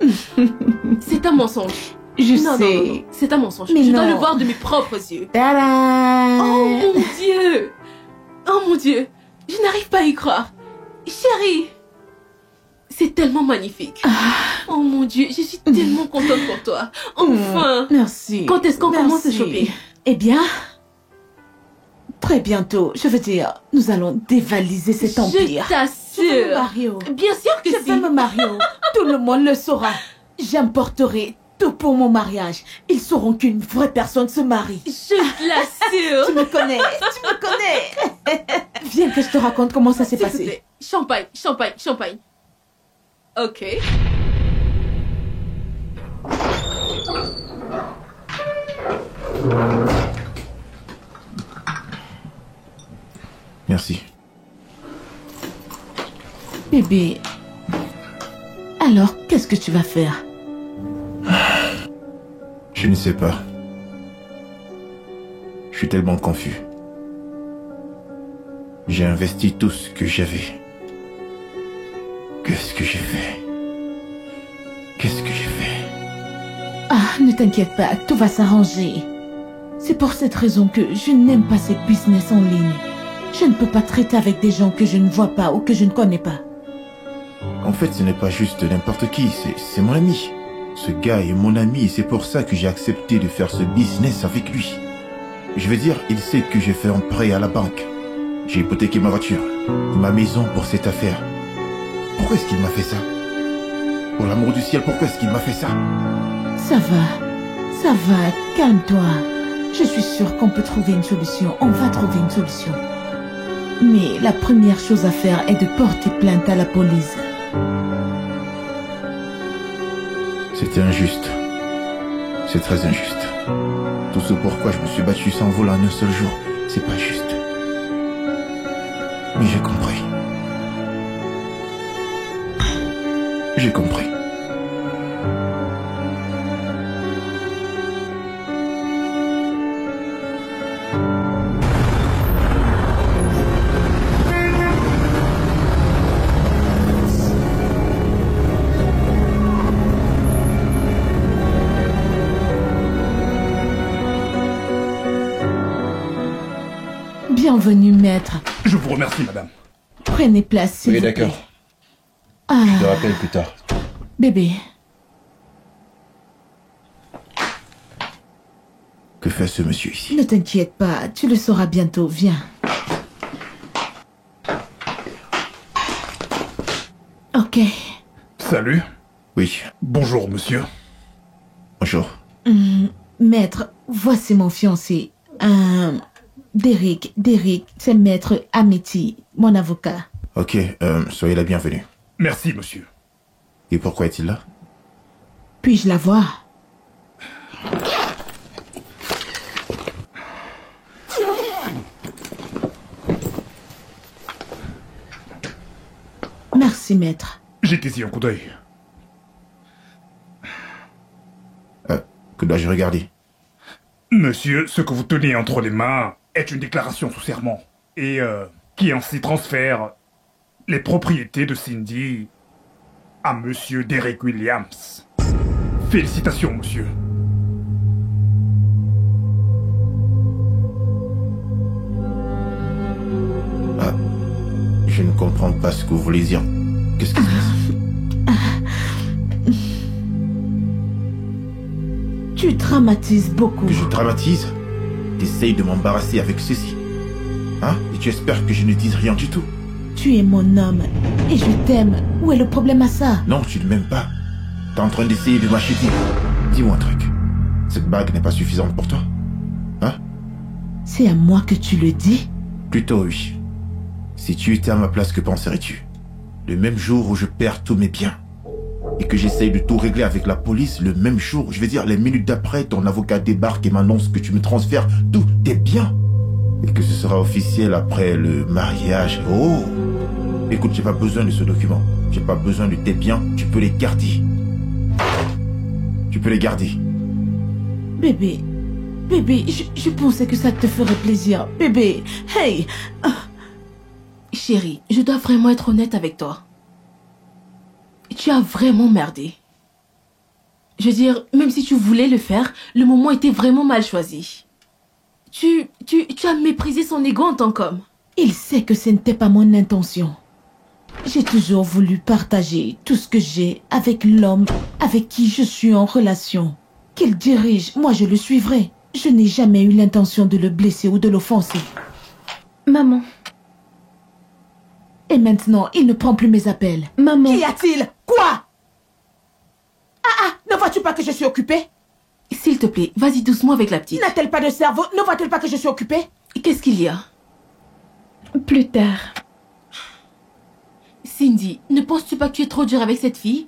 C'est un mensonge.
Je
Non,
sais.
c'est un mensonge.
Mais
je dois
non.
le voir de mes propres yeux.
Tada!
Oh mon Dieu. Je n'arrive pas à y croire. Chérie. C'est tellement magnifique. Oh mon Dieu, je suis tellement contente pour toi. Enfin.
Merci.
Quand est-ce qu'on commence à
Merci.
choper?
Eh bien, très bientôt. Je veux dire, nous allons dévaliser cet
Je
empire. Je veux me
t'assure.
marier.
Bien sûr que
Je
si.
veux me marier. Tout le monde le saura. J'importerai tout pour mon mariage. Ils sauront qu'une vraie personne se marie.
Je l'assure.
Tu me connais. Viens que je te raconte comment ça s'est
S'il te
passé.
plaît. Champagne. Ok.
Merci.
Bébé, alors qu'est-ce que tu vas faire?
Je ne sais pas. Je suis tellement confus. J'ai investi tout ce que j'avais. Qu'est-ce que j'ai fait?
Ah, ne t'inquiète pas, tout va s'arranger. C'est pour cette raison que je n'aime pas ces business en ligne. Je ne peux pas traiter avec des gens que je ne vois pas ou que je ne connais pas.
En fait, ce n'est pas juste n'importe qui, c'est mon ami. Ce gars est mon ami et c'est pour ça que j'ai accepté de faire ce business avec lui. Je veux dire, il sait que j'ai fait un prêt à la banque. J'ai hypothéqué ma voiture et ma maison pour cette affaire. Pourquoi est-ce qu'il m'a fait ça? Pour l'amour du ciel, pourquoi est-ce qu'il m'a fait ça?
Ça va, calme-toi. Je suis sûre qu'on peut trouver une solution. On va trouver une solution. Mais la première chose à faire est de porter plainte à la police.
C'était injuste. C'est très injuste. Tout ce pourquoi je me suis battu sans vol en un seul jour, c'est pas juste. Mais j'ai compris. J'ai compris.
Bienvenue, maître.
Je vous remercie, madame.
Prenez place, s'il vous plaît.
d'accord.
Ah,
Je te rappelle plus tard.
bébé,
Que fait ce monsieur ici?
ne t'inquiète pas, tu le sauras bientôt. Viens. Ok.
Salut.
Oui,
Bonjour, monsieur.
bonjour.
Maître, voici mon fiancé. Derrick, c'est maître Amity, mon avocat.
Ok, soyez la bienvenue.
Merci, monsieur.
Et pourquoi est-il là?
Puis-je la voir? Merci, maître.
J'étais y un coup d'œil.
Que dois-je regarder?
Monsieur, ce que vous tenez entre les mains est une déclaration sous serment. Et qui ainsi transfère les propriétés de Cindy
à Monsieur Derek Williams. Félicitations, monsieur.
Ah, je ne comprends pas ce que vous voulez dire. Qu'est-ce qui se passe?
Tu dramatises beaucoup.
Que je dramatise? T'essayes de m'embarrasser avec ceci. Hein? Et tu espères que je ne dise rien du tout?
Tu es mon homme et je t'aime. Où est le problème à ça?
Non, tu ne m'aimes pas. T'es en train d'essayer de m'acheter. Dis-moi un truc. Cette bague n'est pas suffisante pour toi? Hein?
C'est à moi que tu le dis?
Plutôt oui. Si tu étais à ma place, que penserais-tu? Le même jour où je perds tous mes biens et que j'essaye de tout régler avec la police, le même jour, je vais dire les minutes d'après, ton avocat débarque et m'annonce que tu me transfères tous tes biens et que ce sera officiel après le mariage. Oh! Écoute, j'ai pas besoin de ce document. J'ai pas besoin de tes biens, tu peux les garder. Tu peux les garder.
Bébé, je pensais que ça te ferait plaisir. Bébé, hey!
Chérie, je dois vraiment être honnête avec toi. Tu as vraiment merdé. Je veux dire, même si tu voulais le faire, le moment était vraiment mal choisi. Tu as méprisé son ego en tant qu'homme.
Il sait que ce n'était pas mon intention. J'ai toujours voulu partager tout ce que j'ai avec l'homme avec qui je suis en relation. Qu'il dirige, moi je le suivrai. Je n'ai jamais eu l'intention de le blesser ou de l'offenser.
Maman.
Et maintenant, il ne prend plus mes appels.
Maman.
Qu'y a-t-il? Quoi? Ne vois-tu pas que je suis occupée?
S'il te plaît, vas-y doucement avec la petite.
N'a-t-elle pas de cerveau? Ne voit-elle pas que je suis occupée?
Qu'est-ce qu'il y a?
Plus tard.
Cindy, ne penses-tu pas que tu es trop dur avec cette fille?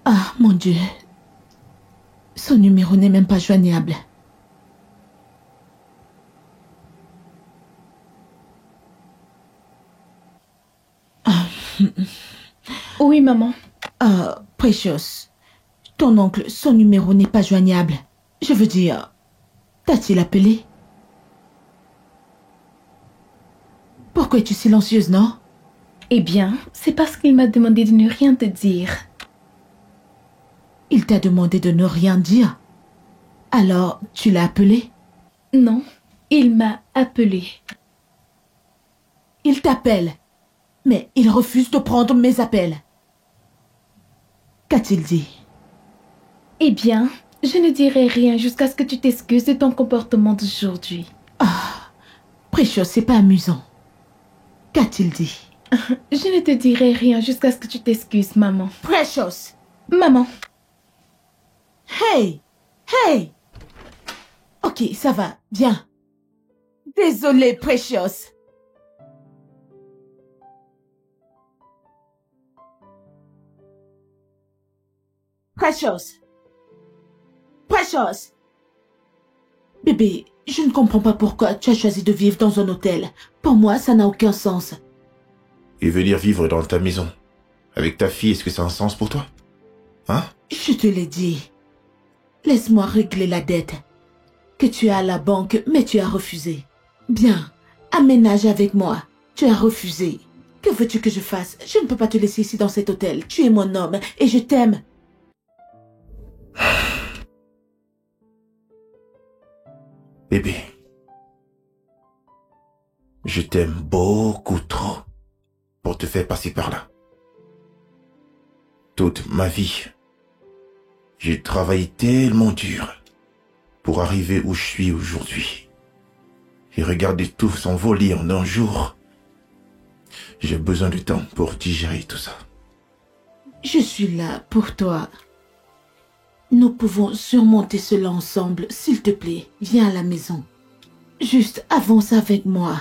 Ah, mon Dieu. Son numéro n'est même pas joignable.
Oui, maman.
Precious. Ton oncle, son numéro n'est pas joignable. Je veux dire, t'a-t-il appelé? Pourquoi es-tu silencieuse, non?
Eh bien, c'est parce qu'il m'a demandé de ne rien te dire.
Il t'a demandé de ne rien dire. Alors, tu l'as appelé?
Non, il m'a appelé.
Il t'appelle, mais il refuse de prendre mes appels. Qu'a-t-il dit?
Eh bien, je ne dirai rien jusqu'à ce que tu t'excuses de ton comportement d'aujourd'hui.
Precious, c'est pas amusant. Qu'a-t-il dit?
Je ne te dirai rien jusqu'à ce que tu t'excuses, maman.
Precious!
Maman.
Hey! Hey! Ok, ça va, viens. Désolée, Precious. Precious. Precious. Bébé, je ne comprends pas pourquoi tu as choisi de vivre dans un hôtel. Pour moi, ça n'a aucun sens.
Et venir vivre dans ta maison avec ta fille, est-ce que ça a un sens pour toi? Hein?
Je te l'ai dit. Laisse-moi régler la dette que tu as à la banque, mais tu as refusé. Bien, aménage avec moi. Tu as refusé. Que veux-tu que je fasse? Je ne peux pas te laisser ici dans cet hôtel. Tu es mon homme et je t'aime.
Bébé, je t'aime beaucoup trop pour te faire passer par là. Toute ma vie, j'ai travaillé tellement dur pour arriver où je suis aujourd'hui. Et regarder tout s'envoler en un jour. J'ai besoin de temps pour digérer tout ça.
Je suis là pour toi. Nous pouvons surmonter cela ensemble. S'il te plaît, viens à la maison. Juste avance avec moi.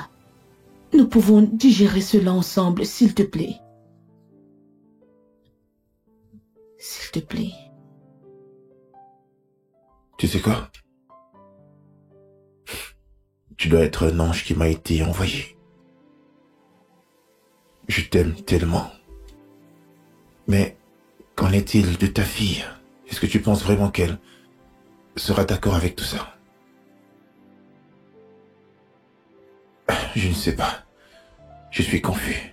Nous pouvons digérer cela ensemble, s'il te plaît. S'il te plaît.
Tu sais quoi? Tu dois être un ange qui m'a été envoyé. Je t'aime tellement. Mais qu'en est-il de ta fille? Est-ce que tu penses vraiment qu'elle sera d'accord avec tout ça? Je ne sais pas. Je suis confus.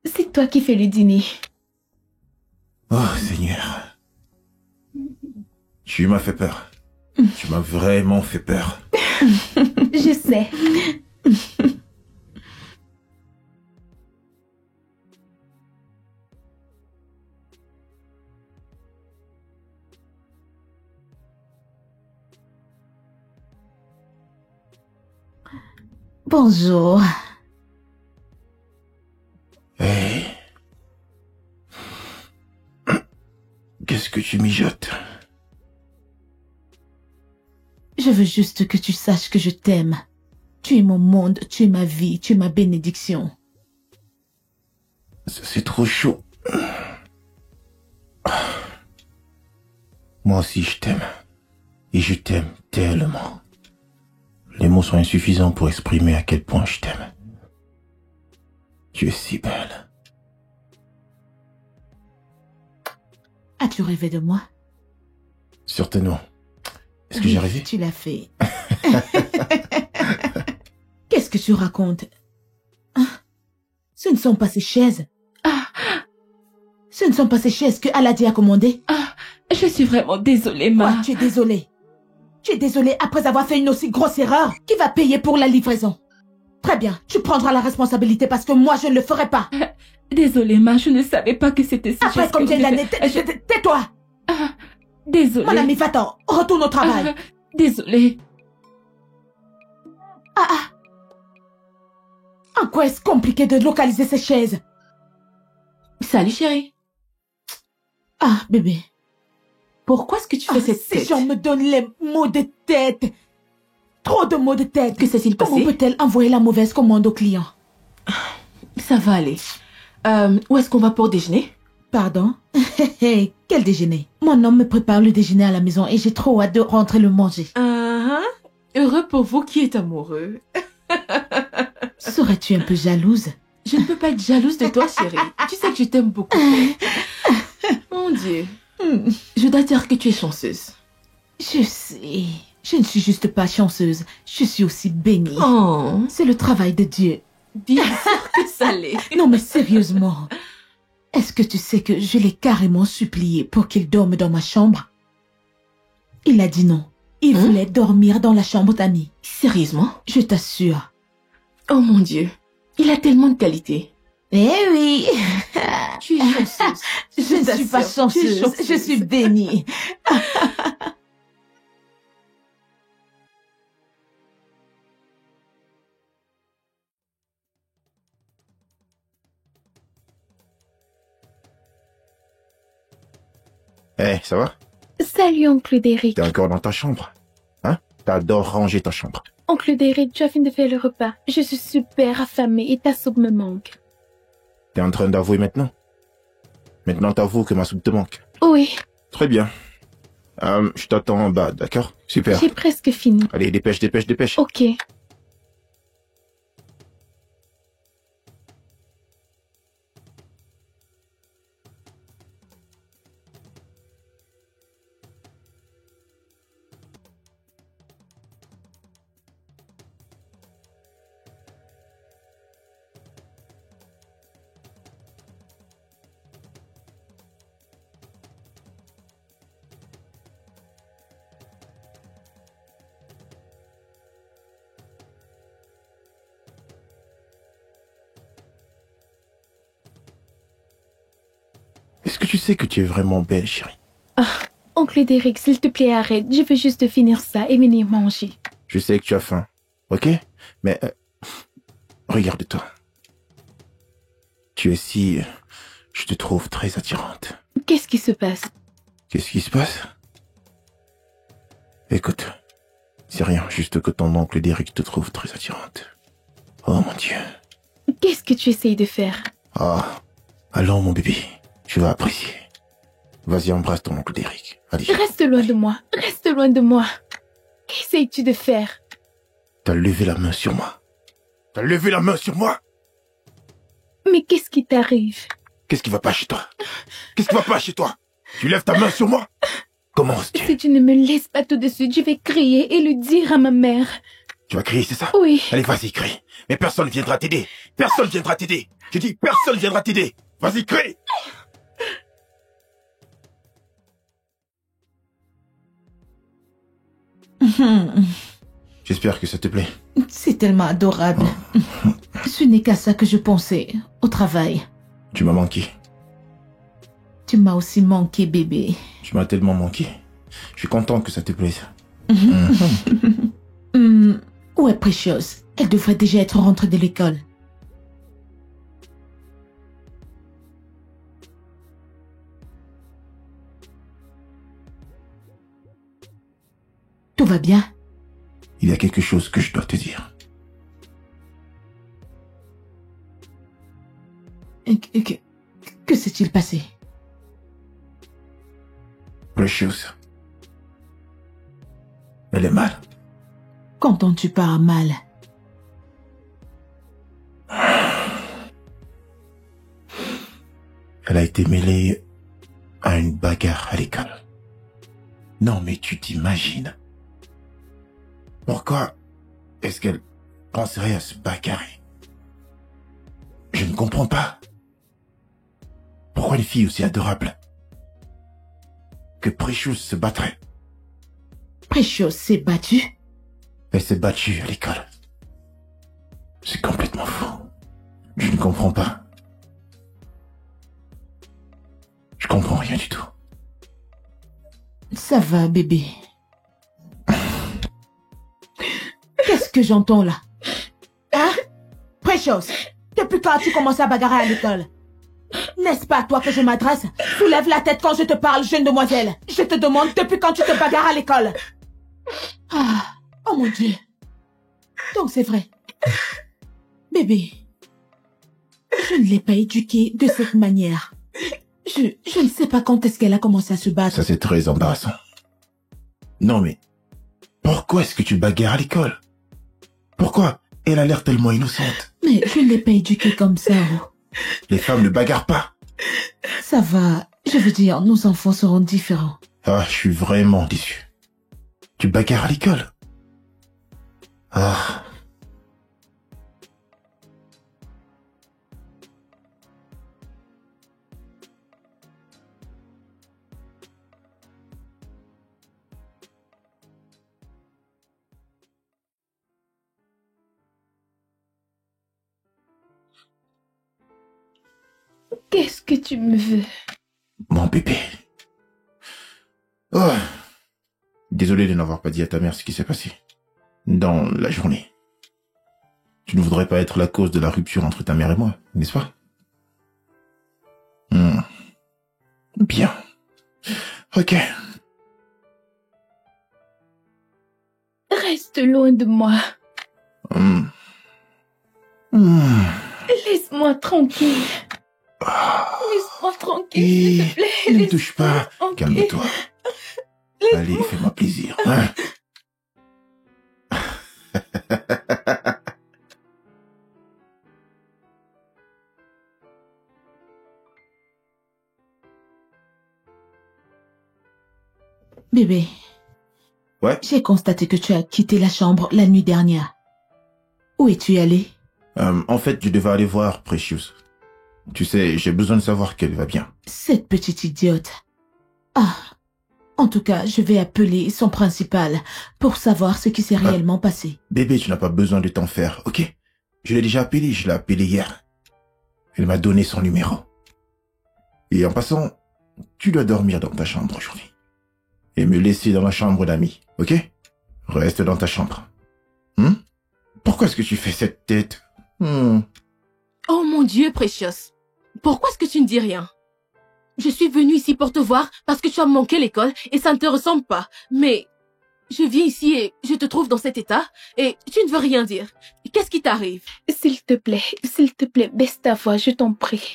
C'est toi qui fais le dîner.
Oh Seigneur. Tu m'as fait peur. Tu m'as vraiment fait peur.
Je sais. Bonjour.
Hey. Qu'est-ce que tu mijotes?
Je veux juste que tu saches que je t'aime. Tu es mon monde, tu es ma vie, tu es ma bénédiction.
C'est trop chaud. Moi aussi je t'aime. Et je t'aime tellement. Les mots sont insuffisants pour exprimer à quel point je t'aime. Tu es si belle.
As-tu rêvé de moi?
Certainement. Est-ce que j'ai rêvé?
Tu l'as fait. Qu'est-ce que tu racontes? Hein? Ce ne sont pas ces chaises. Ce ne sont pas ces chaises que Aladi a commandées.
Je suis vraiment désolée, Ma.
Ouais, tu es désolée. Tu es désolée après avoir fait une aussi grosse erreur. Qui va payer pour la livraison? Très bien, tu prendras la responsabilité parce que moi je ne le ferai pas.
Désolée, Ma, je ne savais pas que c'était si
Après combien d'années? Tais-toi!
Désolée.
Mon ami, va-t'en. Retourne au travail.
Désolée.
En quoi est-ce compliqué de localiser ces chaises?
Salut chérie.
Ah, bébé.
Pourquoi est-ce que tu fais cette
Ces
tête?
gens me donnent les maux de tête. Trop de maux de tête.
Que s'est-il passé?
Comment peut-elle envoyer la mauvaise commande au client?
Ça va aller. Où est-ce qu'on va pour déjeuner?
Pardon? Quel déjeuner? Mon homme me prépare le déjeuner à la maison et j'ai trop hâte de rentrer le manger.
Heureux pour vous qui êtes amoureux.
Serais-tu un peu jalouse?
Je ne peux pas être jalouse de toi, chérie. Tu sais que je t'aime beaucoup. Mon Dieu. Je dois dire que tu es chanceuse.
Je sais. Je ne suis juste pas chanceuse. Je suis aussi bénie.
Oh.
C'est le travail de Dieu.
Bien sûr que ça l'est.
Non mais sérieusement. Est-ce que tu sais que je l'ai carrément supplié pour qu'il dorme dans ma chambre? Il a dit non. Il voulait dormir dans la chambre d'Annie.
Sérieusement?
Je t'assure.
Oh mon Dieu. Il a tellement de qualités.
Eh oui.
Tu es chanceuse.
Je ne suis pas chanceuse. Je suis bénie.
Hey, ça va?
Salut, oncle Derek.
T'es encore dans ta chambre? Hein? T'adores ranger ta chambre.
Oncle Derek, tu as fini de faire le repas. Je suis super affamée et ta soupe me manque.
T'es en train d'avouer maintenant? Maintenant t'avoues que ma soupe te manque.
Oui.
Très bien. Je t'attends en bas, d'accord? Super.
J'ai presque fini.
Allez, dépêche, dépêche, dépêche.
Ok.
Est-ce que tu sais que tu es vraiment belle, chérie?
Oncle Derek, s'il te plaît, arrête. Je veux juste finir ça et venir manger.
Je sais que tu as faim, ok? Mais regarde-toi. Tu es si... Je te trouve très attirante.
Qu'est-ce qui se passe?
Qu'est-ce qui se passe? Écoute, c'est rien, juste que ton oncle Derek te trouve très attirante. Oh mon Dieu.
Qu'est-ce que tu essayes de faire?
Ah, allons mon bébé, tu vas apprécier. Vas-y, embrasse ton oncle Derek. Allez.
Reste loin de moi, reste loin de moi. Qu'essayes-tu de faire?
T'as levé la main sur moi. T'as levé la main sur moi?
Mais qu'est-ce qui t'arrive?
Qu'est-ce qui va pas chez toi? Qu'est-ce qui va pas chez toi? Tu lèves ta main sur moi? Comment oses-tu?
Si tu ne me laisses pas tout de suite, je vais crier et le dire à ma mère.
Tu vas crier, c'est ça?
Oui.
Allez, vas-y, crie. Mais personne viendra t'aider. Personne viendra t'aider. Je dis, personne viendra t'aider. Vas-y, crie. J'espère que ça te plaît.
C'est tellement adorable. Ce n'est qu'à ça que je pensais, au travail.
Tu m'as manqué.
Tu m'as aussi manqué, bébé.
Tu m'as tellement manqué. Je suis content que ça te plaise.
Où est Precious? Elle devrait déjà être rentrée de l'école. Tout va bien?
Il y a quelque chose que je dois te dire.
Que s'est-il passé?
Precious. Elle est mal.
Qu'entends-tu par mal?
Elle a été mêlée à une bagarre à l'école. Non, mais tu t'imagines. Pourquoi est-ce qu'elle penserait à se bagarrer? Je ne comprends pas. Pourquoi une fille aussi adorable que Precious se battrait?
Precious s'est battue?
Elle s'est battue à l'école. C'est complètement fou. Je ne comprends pas. Je comprends rien du tout.
Ça va, bébé. Qu'est-ce que j'entends là? Hein? Precious, depuis quand tu commences à bagarrer à l'école? N'est-ce pas à toi que je m'adresse? Soulève la tête quand je te parle, jeune demoiselle. Je te demande depuis quand tu te bagarres à l'école. Ah, oh mon Dieu. Donc c'est vrai. Bébé, je ne l'ai pas éduquée de cette manière. Je ne sais pas quand est-ce qu'elle a commencé à se battre.
Ça, c'est très embarrassant. Non, mais pourquoi est-ce que tu bagarres à l'école? Pourquoi? Elle a l'air tellement innocente.
Mais je ne l'ai pas éduquée comme ça. Oh.
Les femmes ne bagarrent pas.
Ça va. Je veux dire, nos enfants seront différents.
Ah, je suis vraiment déçu. Tu bagarres à l'école? Ah.
Qu'est-ce que tu me veux?
Mon bébé. Oh. Désolé de n'avoir pas dit à ta mère ce qui s'est passé dans la journée. Tu ne voudrais pas être la cause de la rupture entre ta mère et moi, n'est-ce pas? Bien. Ok.
Reste loin de moi. Laisse-moi tranquille. Laisse-moi tranquille, s'il te plaît.
Ne me touche pas. Calme-toi. Allez, fais-moi plaisir. Hein?
Bébé.
Ouais?
J'ai constaté que tu as quitté la chambre la nuit dernière. Où es-tu allé?
En fait, je devais aller voir Precious. Tu sais, j'ai besoin de savoir qu'elle va bien.
Cette petite idiote. Ah. En tout cas, je vais appeler son principal pour savoir ce qui s'est réellement passé.
Bébé, tu n'as pas besoin de t'en faire, ok? Je l'ai déjà appelé, je l'ai appelé hier. Elle m'a donné son numéro. Et en passant, tu dois dormir dans ta chambre aujourd'hui. Et me laisser dans la chambre d'amis, ok? Reste dans ta chambre. Pourquoi est-ce que tu fais cette tête?
Oh mon Dieu, Precious. Pourquoi est-ce que tu ne dis rien? je suis venue ici pour te voir parce que tu as manqué l'école et ça ne te ressemble pas. Mais je viens ici et je te trouve dans cet état et tu ne veux rien dire. Qu'est-ce qui t'arrive?
S'il te plaît, baisse ta voix, je t'en prie.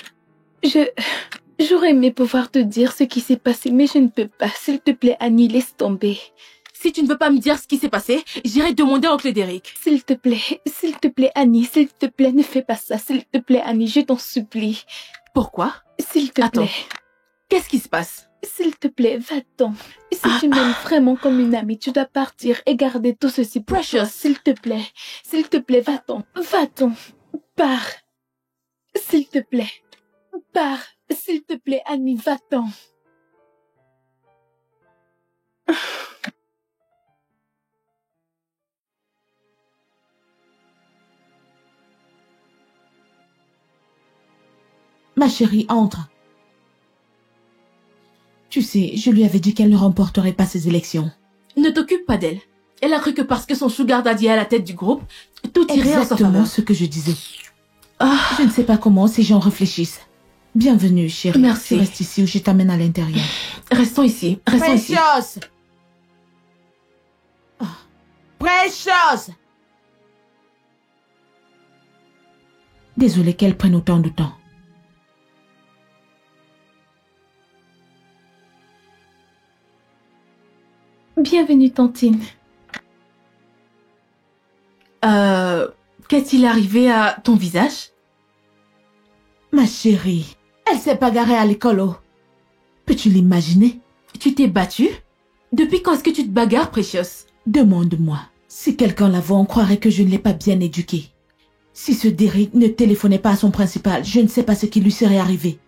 J'aurais aimé pouvoir te dire ce qui s'est passé, mais je ne peux pas. S'il te plaît, Annie, laisse tomber.
Si tu ne veux pas me dire ce qui s'est passé, j'irai demander à oncle Derek.
S'il te plaît, Annie, s'il te plaît, ne fais pas ça. S'il te plaît, Annie, je t'en supplie.
Pourquoi?
S'il te plaît.
Qu'est-ce qui se passe?
S'il te plaît, va-t'en. Si tu m'aimes vraiment comme une amie, tu dois partir et garder tout ceci pour toi. S'il te plaît, va-t'en. Va-t'en. Pars. S'il te plaît. Pars. S'il te plaît, Annie, va-t'en.
Ma chérie, entre. Tu sais, je lui avais dit qu'elle ne remporterait pas ces élections.
Ne t'occupe pas d'elle. Elle a cru que parce que son sugar daddy est à la tête du groupe, tout irait en sa faveur.
Exactement ce que je disais. Je ne sais pas comment ces gens réfléchissent. Bienvenue, chérie.
Merci.
Tu restes ici ou je t'amène à l'intérieur.
Restons ici.
Precious! Precious! Désolée qu'elle prenne autant de temps.
Bienvenue, Tantine.
Qu'est-il arrivé à ton visage?
Ma chérie, elle s'est bagarrée à l'école, oh. Peux-tu l'imaginer?
Tu t'es battue? Depuis quand est-ce que tu te bagarres, Precious?
Demande-moi. Si quelqu'un la voit, on croirait que je ne l'ai pas bien éduquée. Si ce Derek ne téléphonait pas à son principal, je ne sais pas ce qui lui serait arrivé.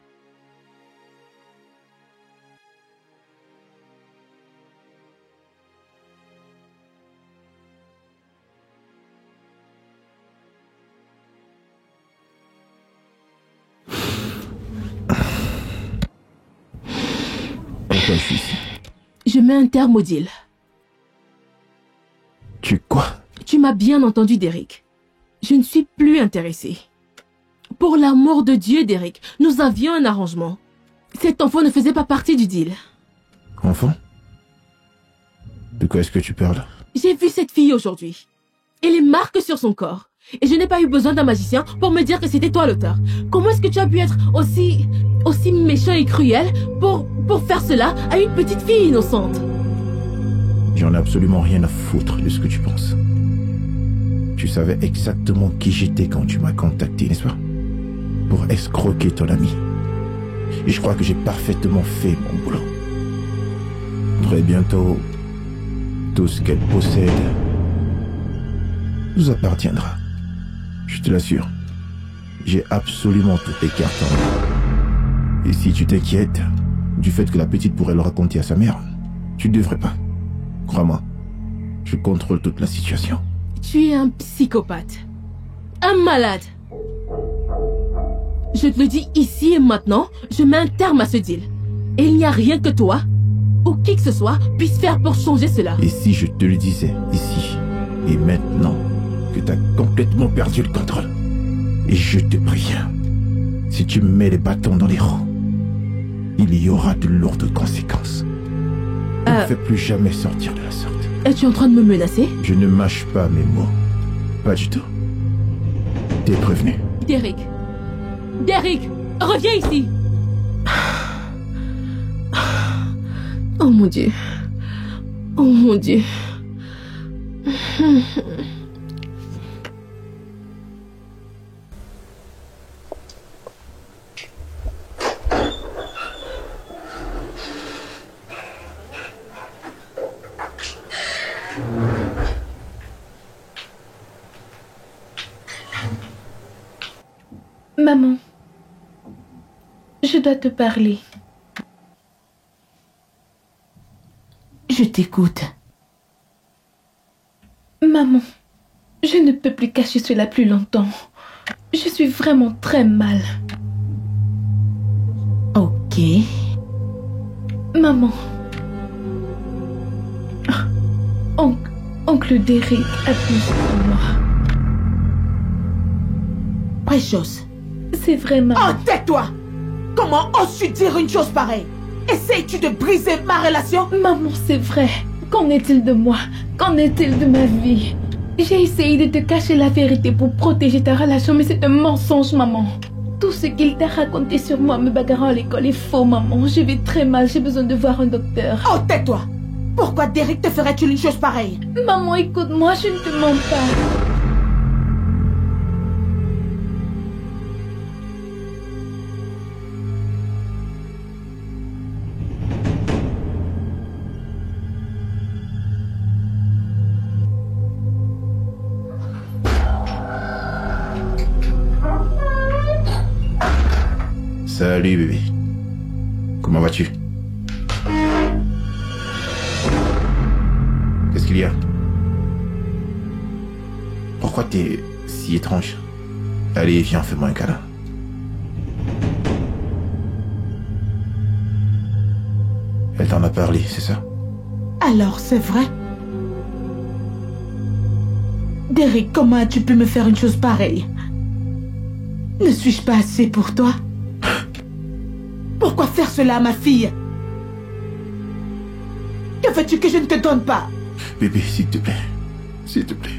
Pourquoi je suis ici?
Je mets un terme au deal.
Tu quoi?
Tu m'as bien entendu, Derek. Je ne suis plus intéressée. Pour l'amour de Dieu, Derek, nous avions un arrangement. Cet enfant ne faisait pas partie du deal.
Enfant? De quoi est-ce que tu parles?
J'ai vu cette fille aujourd'hui. Et les marques sur son corps. Et je n'ai pas eu besoin d'un magicien pour me dire que c'était toi l'auteur. Comment est-ce que tu as pu être aussi méchant et cruel pour faire cela à une petite fille innocente?
J'en ai absolument rien à foutre de ce que tu penses. Tu savais exactement qui j'étais quand tu m'as contacté, n'est-ce pas? Pour escroquer ton ami. Et je crois que j'ai parfaitement fait mon boulot. Très bientôt, tout ce qu'elle possède nous appartiendra. Je te l'assure. J'ai absolument toutes les cartes en main. Et si tu t'inquiètes du fait que la petite pourrait le raconter à sa mère, tu ne devrais pas. Crois-moi, je contrôle toute la situation.
Tu es un psychopathe. Un malade. Je te le dis ici et maintenant, je mets un terme à ce deal. Et il n'y a rien que toi, ou qui que ce soit, puisse faire pour changer cela.
Et si je te le disais, ici et maintenant, que t'as complètement perdu le contrôle? Et je te prie, si tu me mets les bâtons dans les roues, il y aura de lourdes conséquences. Ne fais plus jamais sortir de la sorte.
Es-tu en train de me menacer?
Je ne mâche pas mes mots. Pas du tout. T'es prévenu.
Derek, reviens ici. Oh mon Dieu. Oh mon Dieu.
Maman, je dois te parler.
Je t'écoute.
Maman, je ne peux plus cacher cela plus longtemps. Je suis vraiment très mal.
Ok.
Maman. Oncle Derek abuse de moi.
Precious.
C'est vrai, maman.
Oh, tais-toi! Comment oses-tu dire une chose pareille? Essayes-tu de briser ma relation?
Maman, c'est vrai. Qu'en est-il de moi? Qu'en est-il de ma vie? J'ai essayé de te cacher la vérité pour protéger ta relation, mais c'est un mensonge, maman. Tout ce qu'il t'a raconté sur moi me bagarrant à l'école est faux, maman. Je vais très mal, j'ai besoin de voir un docteur.
Oh, tais-toi! Pourquoi Derek te ferait-il une chose pareille?
Maman, écoute-moi, je ne te mens pas.
Salut bébé. Comment vas-tu? Qu'est-ce qu'il y a? Pourquoi t'es si étrange? Allez, viens, fais-moi un câlin. Elle t'en a parlé, c'est ça?
Alors, c'est vrai? Derek, comment as-tu pu me faire une chose pareille? Ne suis-je pas assez pour toi? Pourquoi faire cela à ma fille? Que veux-tu que je ne te donne pas?
Bébé, s'il te plaît. S'il te plaît.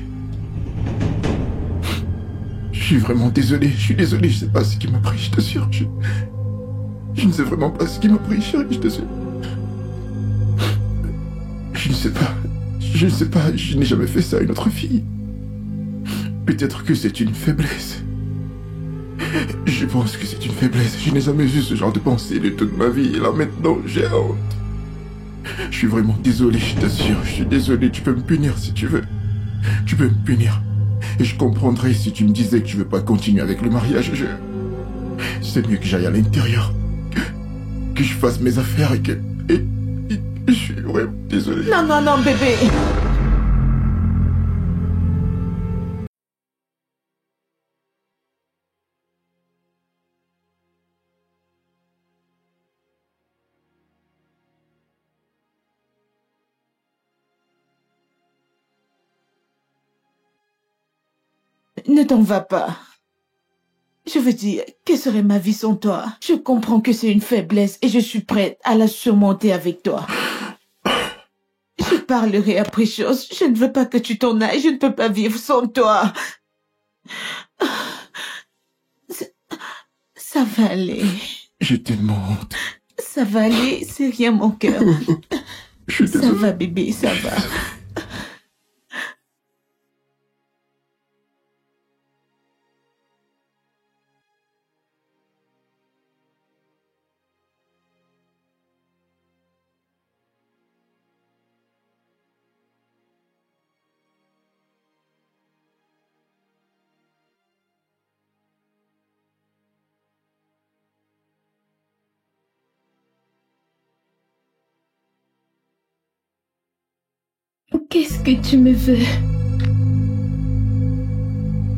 Je suis vraiment désolé. Je suis désolé. Je sais pas ce qui m'a pris, je t'assure. Je ne sais vraiment pas ce qui m'a pris, chérie, je t'assure. Je ne sais pas. Je ne sais pas. Je n'ai jamais fait ça à une autre fille. Peut-être que c'est une faiblesse. Je pense que c'est une faiblesse. Je n'ai jamais eu ce genre de pensée de toute ma vie. Et là maintenant, j'ai honte. Je suis vraiment désolé, je t'assure. Je suis désolé, tu peux me punir si tu veux. Tu peux me punir. Et je comprendrais si tu me disais que tu veux pas continuer avec le mariage. C'est mieux que j'aille à l'intérieur. Que je fasse mes affaires et que... Et je suis vraiment désolé.
Non, non, non, bébé. Ne t'en va pas. Je veux dire, que serait ma vie sans toi? Je comprends que c'est une faiblesse et je suis prête à la surmonter avec toi. Je parlerai après chose. Je ne veux pas que tu t'en ailles. Je ne peux pas vivre sans toi. Ça va aller.
J'ai tellement honte.
Ça va aller, c'est rien mon cœur.
Je suis désolé.
Ça va bébé, ça va.
Qu'est-ce que tu me veux?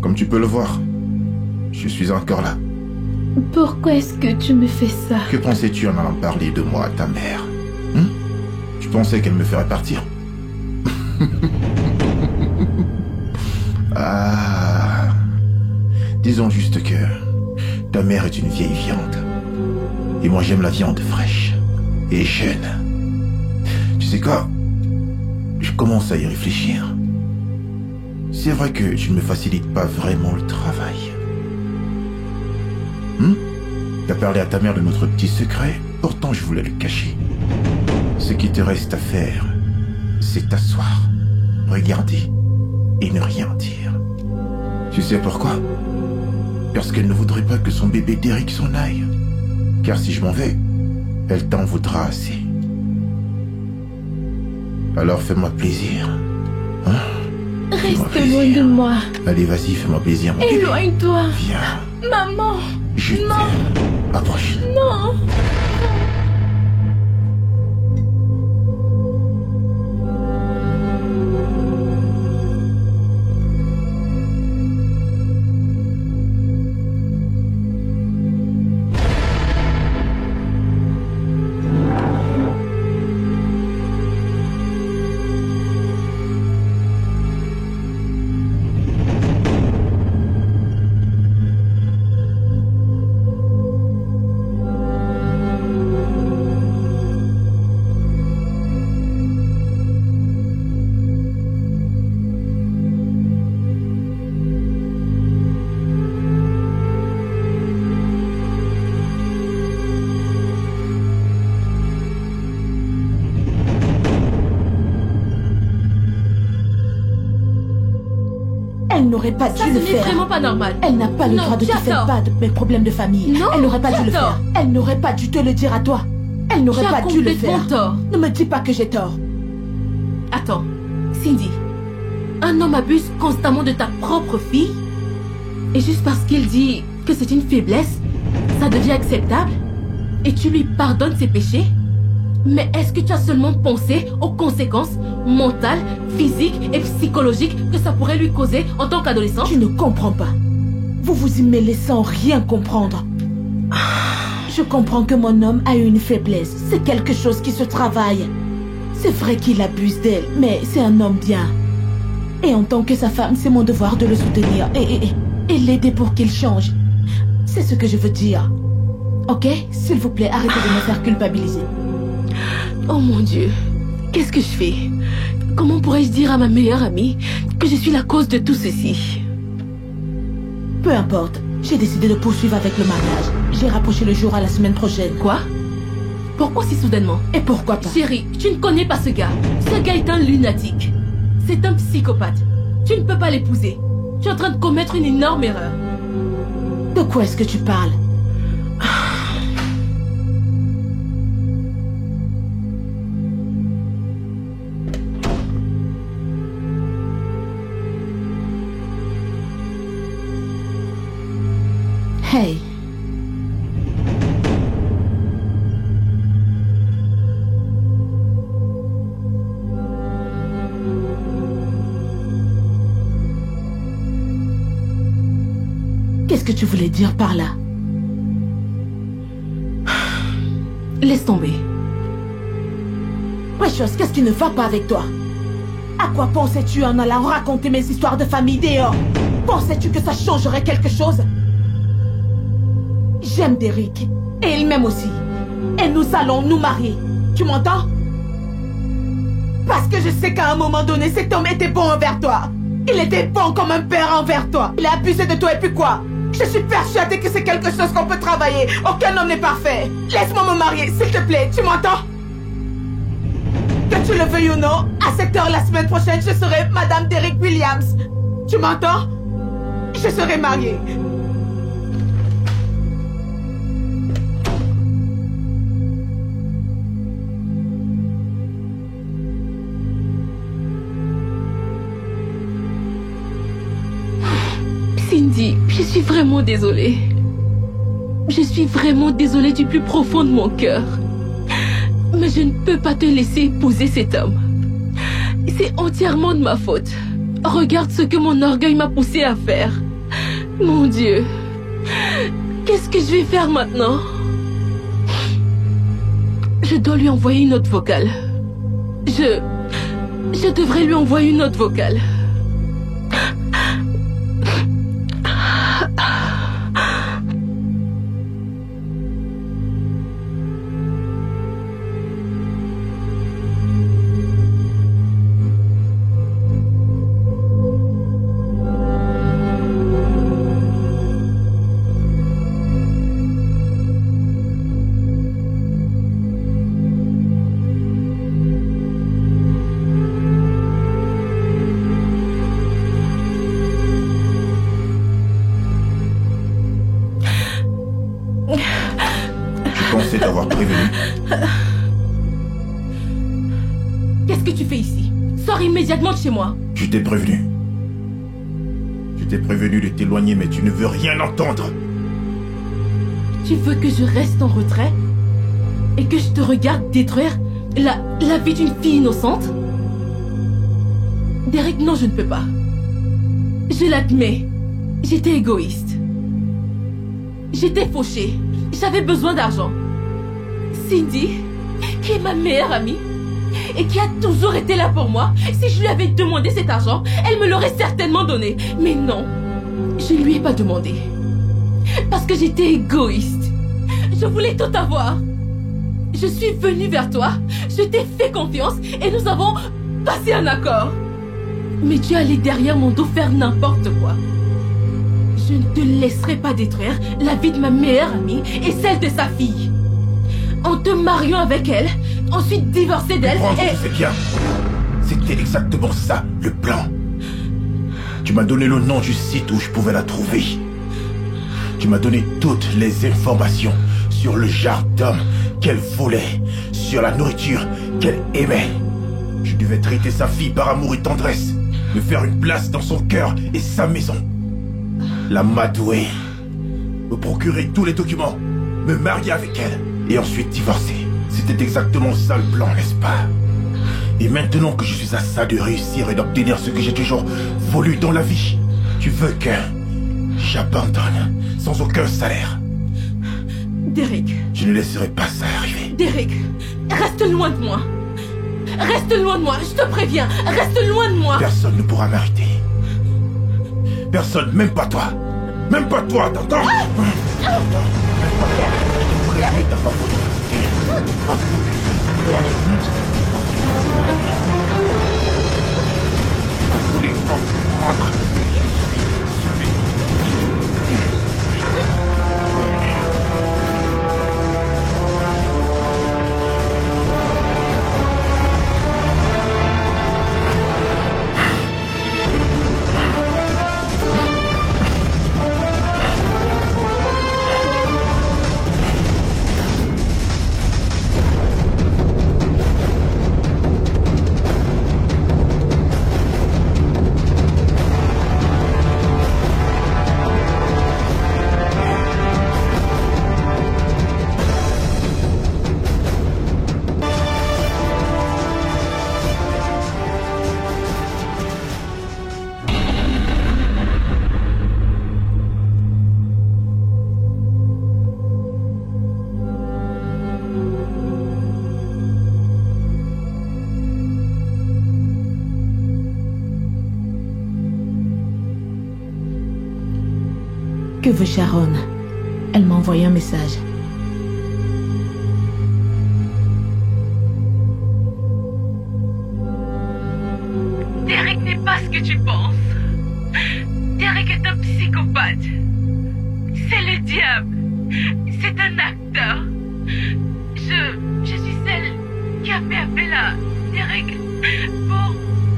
Comme tu peux le voir, je suis encore là.
Pourquoi est-ce que tu me fais ça?
Que pensais-tu en allant parler de moi à ta mère? Tu pensais qu'elle me ferait partir? Ah. Disons juste que ta mère est une vieille viande. Et moi j'aime la viande fraîche et jeune. Tu sais quoi? Je commence à y réfléchir. C'est vrai que tu ne me facilites pas vraiment le travail. T'as parlé à ta mère de notre petit secret, pourtant je voulais le cacher. Ce qui te reste à faire, c'est t'asseoir, regarder et ne rien dire. Tu sais pourquoi? Parce qu'elle ne voudrait pas que son bébé Derek s'en aille. Car si je m'en vais, elle t'en voudra assez. Alors fais-moi plaisir.
Reste loin de moi.
Allez, vas-y, fais-moi plaisir, mon bébé.
Éloigne-toi.
Viens.
Maman.
Je t'aime. Approche.
Non.
n'aurait pas dû
Ça,
le
ce n'est
faire.
vraiment pas normal.
Elle n'a pas le
Non,
droit de
tu
te
as
faire
tort.
part de mes problèmes de famille.
Non,
Elle n'aurait pas
tu
dû
as
le
tort.
faire. Elle n'aurait pas dû te le dire à toi. Elle n'aurait
Tu as
pas dû le
complètement
faire.
tort.
Ne me dis pas que j'ai tort.
Attends, Cindy, un homme abuse constamment de ta propre fille et juste parce qu'il dit que c'est une faiblesse, ça devient acceptable et tu lui pardonnes ses péchés? Mais est-ce que tu as seulement pensé aux conséquences mentales, physiques et psychologiques que ça pourrait lui causer en tant qu'adolescent?
Tu ne comprends pas. Vous vous y mêlez sans rien comprendre. Je comprends que mon homme a une faiblesse. C'est quelque chose qui se travaille. C'est vrai qu'il abuse d'elle, mais c'est un homme bien. Et en tant que sa femme, c'est mon devoir de le soutenir et l'aider pour qu'il change. C'est ce que je veux dire. Ok? S'il vous plaît, arrêtez de me faire culpabiliser.
Oh mon Dieu, qu'est-ce que je fais? Comment pourrais-je dire à ma meilleure amie que je suis la cause de tout ceci?
Peu importe. J'ai décidé de poursuivre avec le mariage. J'ai rapproché le jour à la semaine prochaine.
Quoi? Pourquoi si soudainement?
Et pourquoi pas?
Chérie, tu ne connais pas ce gars. Ce gars est un lunatique. C'est un psychopathe. Tu ne peux pas l'épouser. Tu es en train de commettre une énorme erreur.
De quoi est-ce que tu parles? Hey. Qu'est-ce que tu voulais dire par là?
Laisse tomber.
Precious, qu'est-ce qui ne va pas avec toi? À quoi pensais-tu en allant raconter mes histoires de famille dehors? Pensais-tu que ça changerait quelque chose? J'aime Derek. Et il m'aime aussi. Et nous allons nous marier. Tu m'entends? Parce que je sais qu'à un moment donné, cet homme était bon envers toi. Il était bon comme un père envers toi. Il a abusé de toi et puis quoi? Je suis persuadée que c'est quelque chose qu'on peut travailler. Aucun homme n'est parfait. Laisse-moi me marier, s'il te plaît. Tu m'entends? Que tu le veuilles ou non, à cette heure la semaine prochaine, je serai Madame Derek Williams. Tu m'entends? Je serai mariée.
Cindy, je suis vraiment désolée. Je suis vraiment désolée du plus profond de mon cœur. Mais je ne peux pas te laisser épouser cet homme. C'est entièrement de ma faute. Regarde ce que mon orgueil m'a poussé à faire. Mon Dieu. Qu'est-ce que je vais faire maintenant? Je dois lui envoyer une note vocale. Je devrais lui envoyer une note vocale.
pensais t'avoir prévenu.
Qu'est-ce que tu fais ici? Sors immédiatement de chez moi.
Je t'ai prévenu. Je t'ai prévenu de t'éloigner, mais tu ne veux rien entendre.
Tu veux que je reste en retrait? Et que je te regarde détruire la vie d'une fille innocente? Derek, non, je ne peux pas. Je l'admets. J'étais égoïste. J'étais fauchée. J'avais besoin d'argent. Cindy, qui est ma meilleure amie, et qui a toujours été là pour moi, si je lui avais demandé cet argent, elle me l'aurait certainement donné. Mais non, je ne lui ai pas demandé. Parce que j'étais égoïste. Je voulais tout avoir. Je suis venue vers toi, je t'ai fait confiance et nous avons passé un accord. Mais tu es allé derrière mon dos faire n'importe quoi. Je ne te laisserai pas détruire la vie de ma meilleure amie et celle de sa fille. En te mariant avec elle, ensuite divorcer d'elle
Prends,
et...
tu sais bien. C'était exactement ça, le plan. Tu m'as donné le nom du site où je pouvais la trouver. Tu m'as donné toutes les informations sur le genre d'homme qu'elle voulait, sur la nourriture qu'elle aimait. Je devais traiter sa fille par amour et tendresse, me faire une place dans son cœur et sa maison. La m'adouer, me procurer tous les documents, me marier avec elle et ensuite divorcer. C'était exactement ça le plan, n'est-ce pas? Et maintenant que je suis à ça de réussir et d'obtenir ce que j'ai toujours voulu dans la vie, tu veux que j'abandonne sans aucun salaire?
Derek.
Je ne laisserai pas ça arriver.
Derek, reste loin de moi. Reste loin de moi, je te préviens. Reste loin de moi.
Personne ne pourra m'arrêter. Personne, même pas toi. Même pas toi, t'entends? Même pas toi. Je te préviens dans ma faute.
Que veut Sharon? Elle m'a envoyé un message.
Derek n'est pas ce que tu penses. Derek est un psychopathe. C'est le diable. C'est un acteur. Je suis celle qui a fait appel à Derek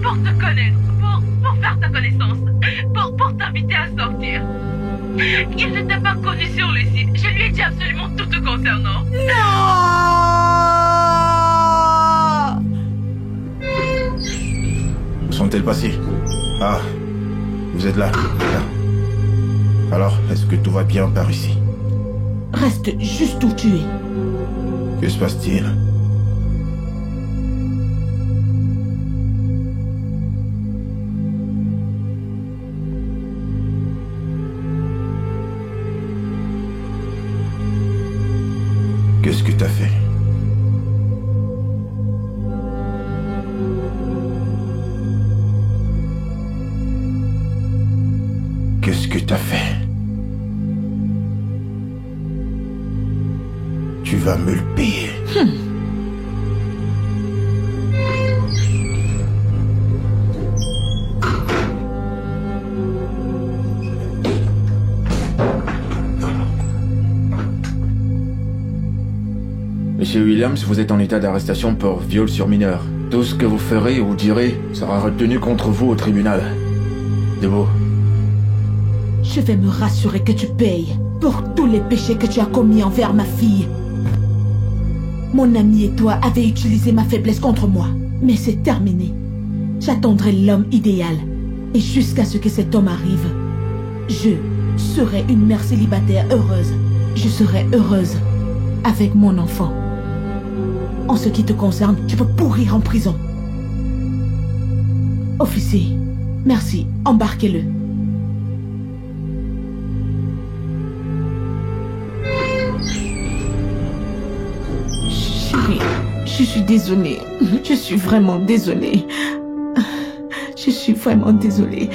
pour te connaître, pour faire ta connaissance, pour t'inviter à sortir. Il ne t'a pas connu sur le site. Je lui ai dit absolument tout te concernant.
Non!
Où sont-elles passées? Ah, vous êtes là. Alors, est-ce que tout va bien par ici?
Reste juste où tu es.
Que se passe-t-il? Qu'est-ce que t'as fait? Qu'est-ce que t'as fait? Tu vas me le payer.
Monsieur Williams, vous êtes en état d'arrestation pour viol sur mineur. Tout ce que vous ferez ou direz sera retenu contre vous au tribunal. Debout.
Je vais me rassurer que tu payes pour tous les péchés que tu as commis envers ma fille. Mon ami et toi avez utilisé ma faiblesse contre moi, mais c'est terminé. J'attendrai l'homme idéal, et jusqu'à ce que cet homme arrive, je serai une mère célibataire heureuse. Je serai heureuse avec mon enfant. En ce qui te concerne, tu peux pourrir en prison. Officier, merci, embarquez-le. Chérie, je suis désolée. Je suis vraiment désolée. Je suis vraiment désolée.